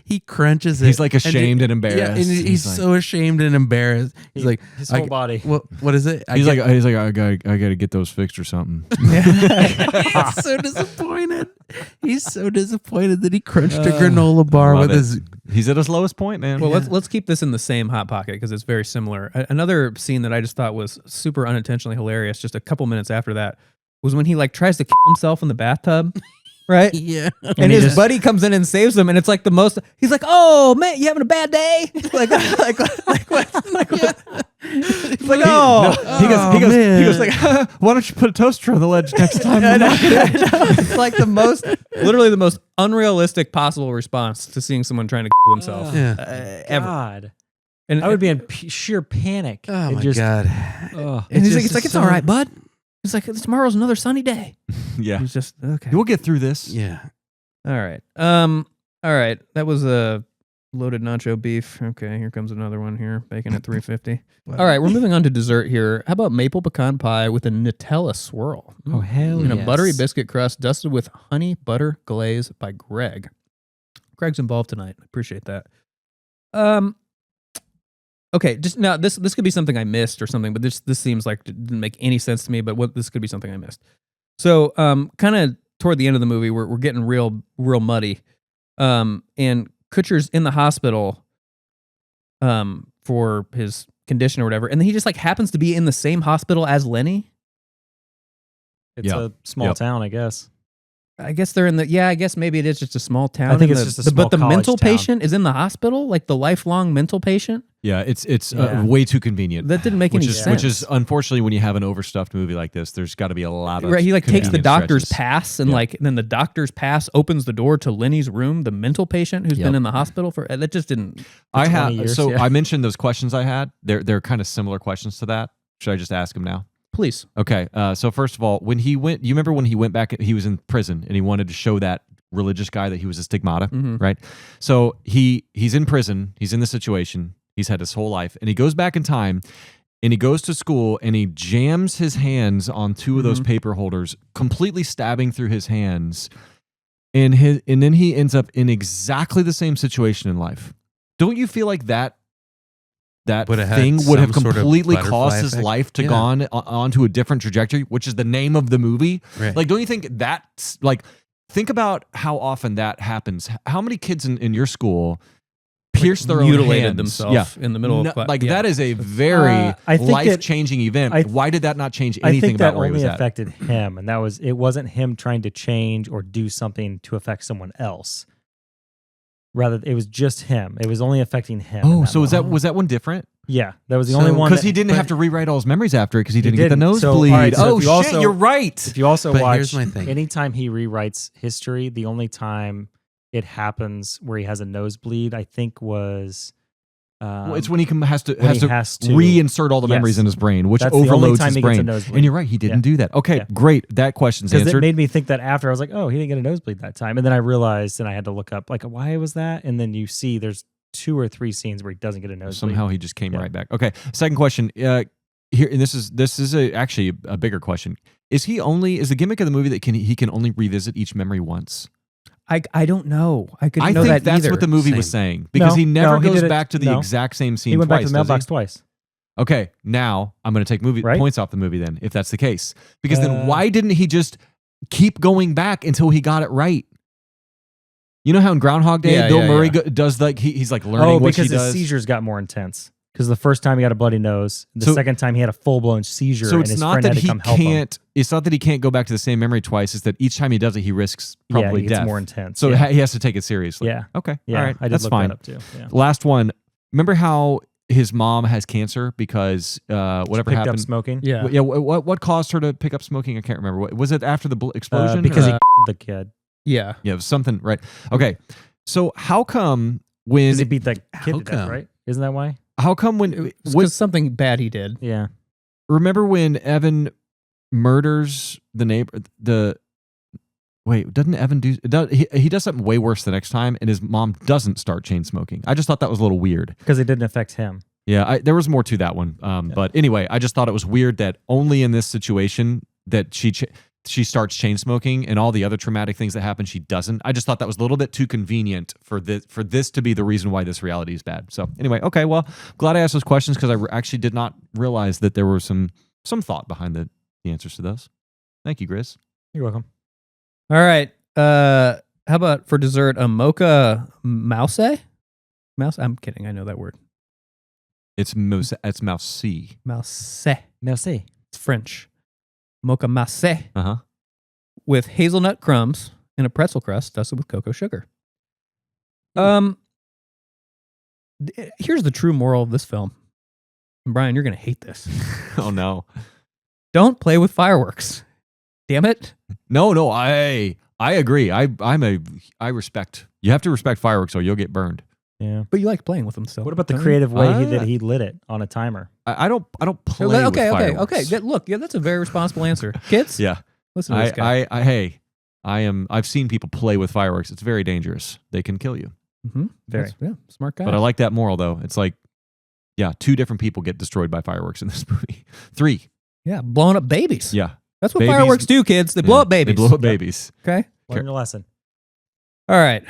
he crunches it. He's like ashamed and embarrassed. Yeah, and he's so ashamed and embarrassed. He's like his whole body. What is it? He's like I gotta get those fixed or something. He's so disappointed. He's so disappointed that he crunched a granola bar with his. He's at his lowest point, man. Well, let's keep this in the same hot pocket because it's very similar. Another scene that I just thought was super unintentionally hilarious, just a couple minutes after that, was when he like tries to kill himself in the bathtub. Right? Yeah. And his buddy comes in and saves him, and it's like the most. He's like, "Oh man, you having a bad day?" Like what? Like what? He's like, "Oh." He goes like, "Why don't you put a toaster on the ledge next time?" I know. It's like literally the most unrealistic possible response to seeing someone trying to kill himself. Ever. God. And I would be in sheer panic. Oh my God. And he's like, "It's all right, bud." He's like, "Tomorrow's another sunny day." Yeah. He's just okay. We'll get through this. Yeah. All right. All right. That was a loaded nacho beef. Okay, here comes another one here. Bacon at $3.50. All right, we're moving on to dessert here. How about maple pecan pie with a Nutella swirl? Oh, hell And a buttery biscuit crust dusted with honey butter glaze by Greg. Greg's involved tonight. Appreciate that. Okay, just now this could be something I missed or something, but this seems like it didn't make any sense to me, but this could be something I missed. So, kind of toward the end of the movie, we're getting real muddy. And Kutcher's in the hospital for his condition or whatever, and then he just like happens to be in the same hospital as Lenny. It's a small town, I guess. I guess they're in the. Yeah, I guess maybe it is just a small town. I think and it's just a small But the college mental town. patient is in the hospital, like the lifelong mental patient. Yeah, it's Yeah. way too convenient. That didn't make any sense. Which is unfortunately when you have an overstuffed movie like this, there's got to be a lot of right. He like takes the convenient doctor's stretches. pass and and then the doctor's pass opens the door to Lenny's room, the mental patient who's Yep. been in the hospital for. That just didn't. I 20 have years, so yeah. I mentioned those questions I had. They're kind of similar questions to that. Should I just ask them now? Please. Okay. So first of all, when he went, you remember when he went back? He was in prison and he wanted to show that religious guy that he was a stigmata, Mhm. right? So he's in prison. He's in the situation. He's had his whole life, and he goes back in time, and he goes to school, and he jams his hands on two of those paper holders, completely stabbing through his hands, and then he ends up in exactly the same situation in life. Don't you feel like that Would have had thing would have some sort of completely butterfly caused his effect? life to Yeah. gone onto a different trajectory, which is the name of the movie? Right. Like, don't you think that's like, think about how often that happens. How many kids in your school pierce their own mutilated hands? themselves in the middle of class. like Yeah. that is a very I think life-changing event. I- Why did that not change I anything think that about where he was only at? affected him, and it wasn't him trying to change or do something to affect someone else. Rather, it was just him. It was only affecting him. in Oh, so moment. was that one different? Yeah, that was the only one. Because that- he didn't have to rewrite all his memories after it because he didn't didn't. get the So, nosebleed. all right, so oh if shit, you also- you're right. If you also But watch, here's my thing. anytime he rewrites history, the only time it happens where he has a nosebleed, I think was. Well, it's when he has to when he has to- reinsert all the Yes. memories in his brain, which That's the only overloads time his he gets a brain. nosebleed. And you're right, he didn't Yeah. do that. Okay, Yeah. great. That question's because it answered. made me think that after I was like, oh, he didn't get a nosebleed that time, and then I realized, and I had to look up like why was that, and then you see there's 2 or 3 scenes where he doesn't get a nosebleed. Somehow he just came Yeah. right back. Okay, second question. Here, and this is actually a bigger question. Is the gimmick of the movie that he can only revisit each memory once? I don't know. I couldn't I know think that that's either. what the movie was saying because No, he never no, he goes did it- back to the no. exact same scene. He went back to twice, the does he? mailbox twice. Okay, now I'm going to take Right? points off the movie then, if that's the case. Because then why didn't he just keep going back until he got it right? You know how in Groundhog Day, Yeah, Bill yeah, Murray yeah. does like he's like learning Oh, what because he his does. seizures got more intense. Because the first time he had a bloody nose, the So- second time he had a full blown seizure, So and it's his not friend that had to he come help him. can't. It's not that he can't go back to the same memory twice. It's that each time he does it, he risks probably yeah, it's death. more intense. So yeah. he has to take it seriously. Yeah. Okay. Yeah, All right. I did That's look fine. that up too. Yeah. Last one. Remember how his mom has cancer because whatever Picked happened? up smoking. Yeah. Yeah. What caused her to pick up smoking? I can't remember. What was it after the explosion? Because or- he the kid. Yeah. Yeah, it was something, right? Okay. So how come when Because he beat that kid How to death, come? right? Isn't that why? how come when Because what, something bad he did. Yeah. remember when Evan murders the neighbor wait, doesn't Evan do he does something way worse the next time and his mom doesn't start chain smoking. I just thought that was a little weird. Because it didn't affect him. Yeah, there was more to that one. But anyway, I just thought it was weird that only in this situation that she starts chain smoking and all the other traumatic things that happen, she doesn't. I just thought that was a little bit too convenient for this to be the reason why this reality is bad. So anyway, okay, well, glad I asked those questions because I actually did not realize that there was some thought behind the answers to those. Thank you, Grizz. You're welcome. All right. How about for dessert a mocha mouse? Mouse? I'm kidding. I know that word. It's mouse C. Mouse. Merci. It's French. Mocha mouse Uh-huh. with hazelnut crumbs and a pretzel crust dusted with cocoa sugar. Here's the true moral of this film. And Brian, you're going to hate this. Oh no. Don't play with fireworks. Damn it. No, I agree. I respect. You have to respect fireworks or you'll get burned. Yeah. But you like playing with them still. What about the don't you? creative way Ah. he lit it on a timer? I don't play Okay, with fireworks. okay. Look, yeah, that's a very responsible answer. Kids, Yeah. listen to this guy. I've seen people play with fireworks. It's very dangerous. They can kill you. Mm-hmm. Very. Yeah, smart guy. But I like that moral though. It's like, yeah, 2 different people get destroyed by fireworks in this movie. 3. Yeah, blowing up babies. Yeah. That's what Babies- fireworks do, kids. They blow Yeah. up babies. They blow up babies. Okay. Learn your lesson. All right.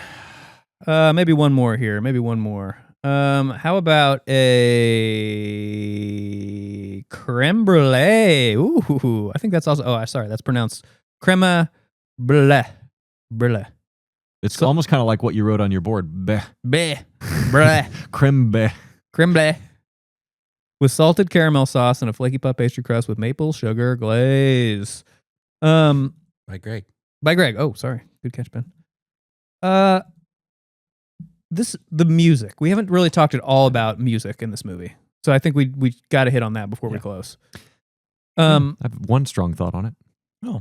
Maybe one more here. Maybe one more. How about a creme brulee? Ooh, I think that's also. Oh, sorry, that's pronounced crema brulee. Brulee. It's almost kind of like what you wrote on your board. Bleh. Bleh. Brulee. Creme bleh. Creme brulee. With salted caramel sauce and a flaky puff pastry crust with maple sugar glaze. By Greg. By Greg. Oh, sorry. Good catch, Ben. The music. We haven't really talked at all about music in this movie. So I think we got to hit on that before we close. I have one strong thought on it.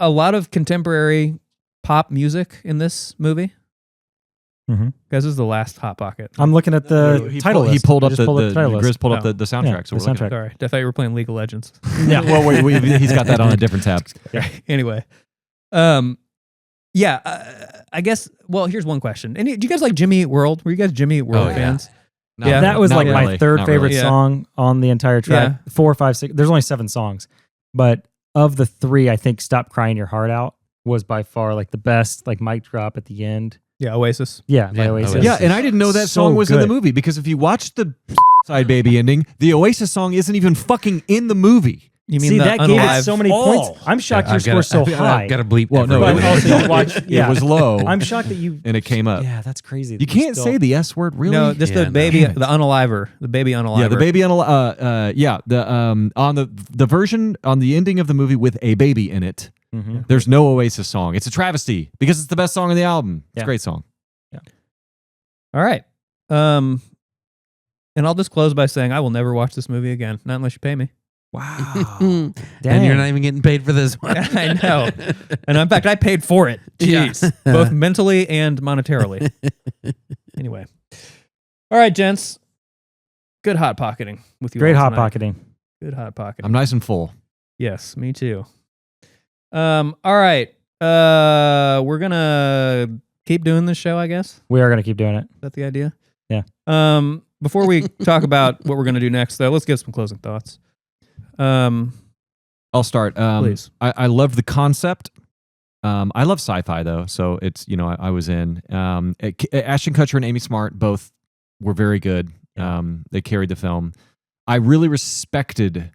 A lot of contemporary pop music in this movie. Mm-hmm. Guys, this is the last Hot Pocket. I'm looking at the title list. He pulled up the title list. Grizz pulled up the soundtrack. Yeah, so the soundtrack. Sorry, I thought you were playing League of Legends. Yeah. Well, he's got that on a different tab. Anyway, I guess. Well, here's one question. Do you guys like Jimmy Eat World? Were you guys Jimmy Eat World fans? Yeah, that was like my third Not favorite really. song on the entire track. 4, 5, 6. There's only 7 songs, but of the 3, I think "Stop Crying Your Heart Out" was by far like the best. Like mic drop at the end. Yeah, Oasis. Yeah, by Oasis. Yeah, and I didn't know that So song was in the good. movie because if you watch the Side Baby ending, the Oasis song isn't even fucking in the movie. You mean See, the that gave it Unalive? so many points. I'm shocked your score's so high. I've got to bleep. Well, no, But it also was- you watch. Yeah, It was low. I'm shocked that you. and it came up. Yeah, that's crazy. You can't say the S word, really. No, just the baby, the Unaliver, the baby Unaliver. Yeah, the baby on the version on the ending of the movie with a baby in it. Mm-hmm. There's no Oasis song. It's a travesty because it's the best song on the album. It's a great song. All right. And I'll just close by saying I will never watch this movie again, not unless you pay me. Wow. And you're not even getting paid for this one. I know. And in fact, I paid for it. Jeez. Both mentally and monetarily. Anyway. All right, gents. Good hot pocketing with you. Great all hot tonight. pocketing. Good hot pocketing. I'm nice and full. Yes, me too. All right. We're gonna keep doing this show, I guess. We are going to keep doing it. Is that the idea? Yeah. Before we talk about what we're gonna do next, though, let's get some closing thoughts. I'll start. Please. I love the concept. I love sci-fi though, so it's I was in. Ashton Kutcher and Amy Smart both were very good. They carried the film. I really respected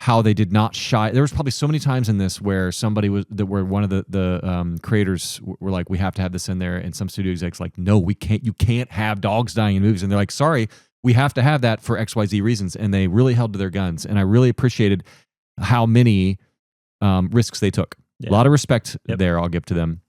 how they did not shy. There was probably so many times in this where where one of the creators were like, "We have to have this in there," and some studio execs like, "No, we can't. You can't have dogs dying in movies." And they're like, "Sorry, we have to have that for XYZ reasons." And they really held to their guns, and I really appreciated how many risks they took. Yeah. A lot of respect there. I'll give to them.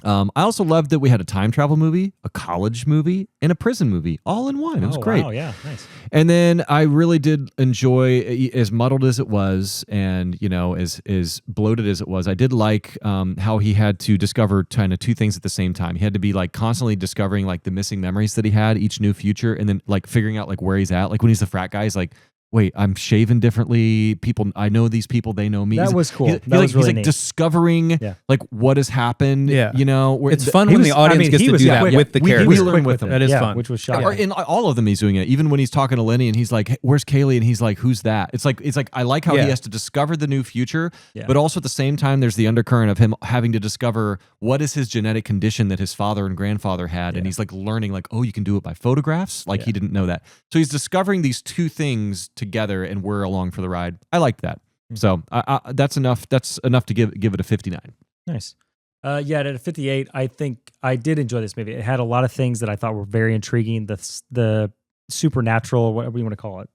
I also loved that we had a time travel movie, a college movie, and a prison movie all in one. It was great. Wow, yeah, nice. And then I really did enjoy, as muddled as it was, and as bloated as it was. I did like how he had to discover kind of 2 things at the same time. He had to be like constantly discovering like the missing memories that he had each new future, and then like figuring out like where he's at. Like when he's the frat guy, he's like, wait, I'm shaven differently. People, I know these people, they know me. That was cool. He's That was really like neat. discovering like what has happened. Yeah. Where It's fun when the audience gets to do that with the character. We learn with them. That is fun. Which was Or shocking. in all of them, he's doing it. Even when he's talking to Lenny and he's like, hey, "Where's Kaylee?" and he's like, "Who's that?" It's like I like how he has to discover the new future, but also at the same time, there's the undercurrent of him having to discover what is his genetic condition that his father and grandfather had, and he's like learning like, oh, you can do it by photographs. Like he didn't know that, so he's discovering these 2 things together, and we're along for the ride. I liked that. So that's enough. That's enough to give it a 59. Nice. Yeah, at a 58, I think I did enjoy this movie. It had a lot of things that I thought were very intriguing. The supernatural, whatever you want to call it,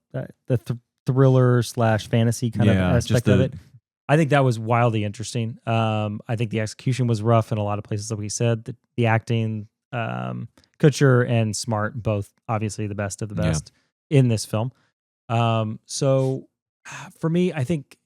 the thriller / fantasy kind of aspect of it. I think that was wildly interesting. I think the execution was rough in a lot of places, like we said. The acting, Kutcher and Smart, both obviously the best of the best in this film. So for me, I think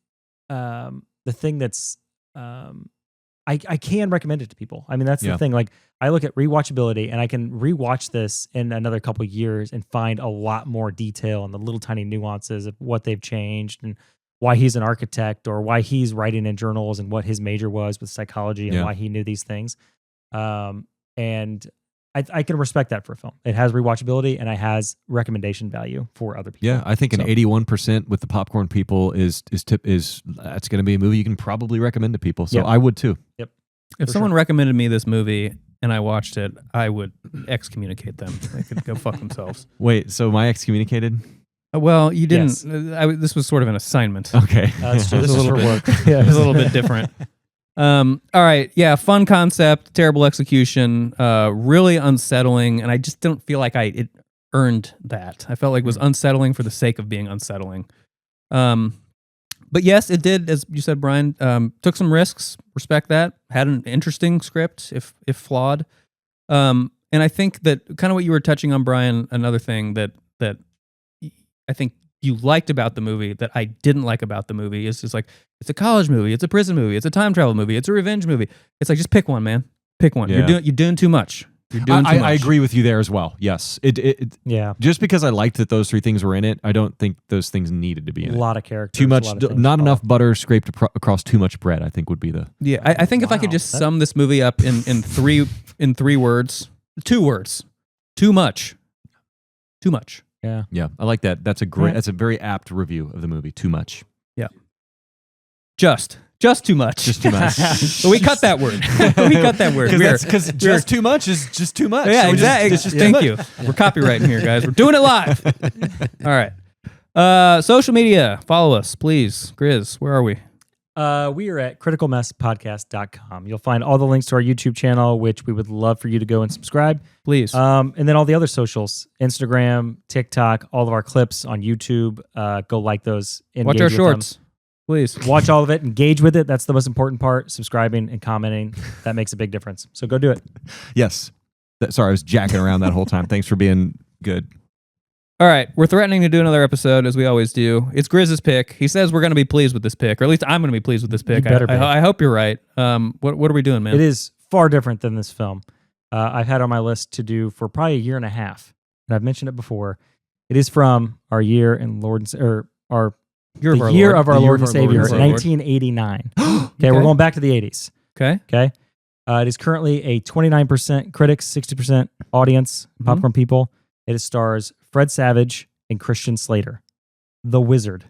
the thing that's I can recommend it to people. I mean, that's the thing. Like, I look at rewatchability, and I can rewatch this in another couple of years and find a lot more detail and the little tiny nuances of what they've changed and why he's an architect or why he's writing in journals and what his major was with psychology and why he knew these things. And I can respect that for a film. It has rewatchability and it has recommendation value for other people. Yeah, I think an 81% with the popcorn people is that's going to be a movie you can probably recommend to people. So I would too. Yep. If someone recommended me this movie and I watched it, I would excommunicate them. They could go fuck themselves. Wait, so am I excommunicated? Well, you didn't. Yes. This was sort of an assignment. Okay. That's true. This is for work. Yeah, it was a little bit different. All right. Yeah, fun concept, terrible execution, really unsettling, and I just don't feel like it earned that. I felt like it was unsettling for the sake of being unsettling. But But yes, it did, as you said, Brian, took some risks. Respect that. Had an interesting script, if flawed. And I think that kind of what you were touching on, Brian, another thing that I think you liked about the movie that I didn't like about the movie is just like, it's a college movie, it's a prison movie, it's a time travel movie, it's a revenge movie. It's like, just pick one, man. Pick one. Yeah. You're doing too much. You're doing too much. I agree with you there as well. Yes. Yeah. Just because I liked that those three things were in it, I don't think those things needed to be in it. A lot of characters. Too much, a lot of things not to enough follow. butter scraped across too much bread, I think would be the... Yeah, I think if I could just sum this movie up in three words, 2 words, too much. Too much. Yeah. Yeah, I like that. That's a great. That's a very apt review of the movie. Too much. Yeah. Just too much. Just too much. But we cut that word. We cut that word. Because just too much is just too much. Yeah, So exactly. It's just too Thank much. you. We're copywriting here, guys. We're doing it live. All right. Social media. Follow us, please. Grizz, where are we? We are at criticalmasspodcast.com. You'll find all the links to our YouTube channel, which we would love for you to go and subscribe. Please. And then all the other socials, Instagram, TikTok, all of our clips on YouTube. Go like those. Watch engage our with shorts. them. Please. Watch all of it. Engage with it. That's the most important part. Subscribing and commenting. That makes a big difference. So go do it. Yes. Sorry, I was jacking around that whole time. Thanks for being good. All right. We're threatening to do another episode, as we always do. It's Grizz's pick. He says we're going to be pleased with this pick, or at least I'm going to be pleased with this pick. You better be. I hope you're right. What are we doing, man? It is far different than this film. I've had on my list to do for probably a year and a half, and I've mentioned it before. It is from our year and Lord, or our Year of our year Lord. of our The year Lord of and our Lord Savior, and Savior. 1989. Okay, we're going back to the 80s. Okay. Okay, it is currently a 29% critics, 60% audience, popcorn people. It stars Fred Savage and Christian Slater, the Wizard.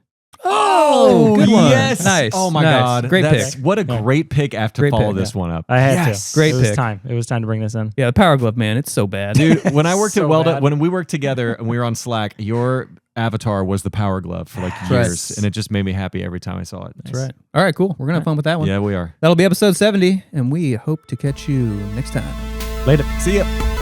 Oh, good one. Yes. Nice. Oh my Nice. God. Great That's, pick. What a great pick. I have to Great follow pick, this one up. I had Yes. to. Great it was pick. time. It was time to bring this in. Yeah, the Power Glove, man. It's so bad. Dude, when I worked So at Welda, bad. when we worked together and we were on Slack, your avatar was the Power Glove for like right. years, and it just made me happy every time I saw it. That's right. All right, cool. We're going to have fun with that one. Yeah, we are. That'll be episode 70, and we hope to catch you next time. Later. See ya.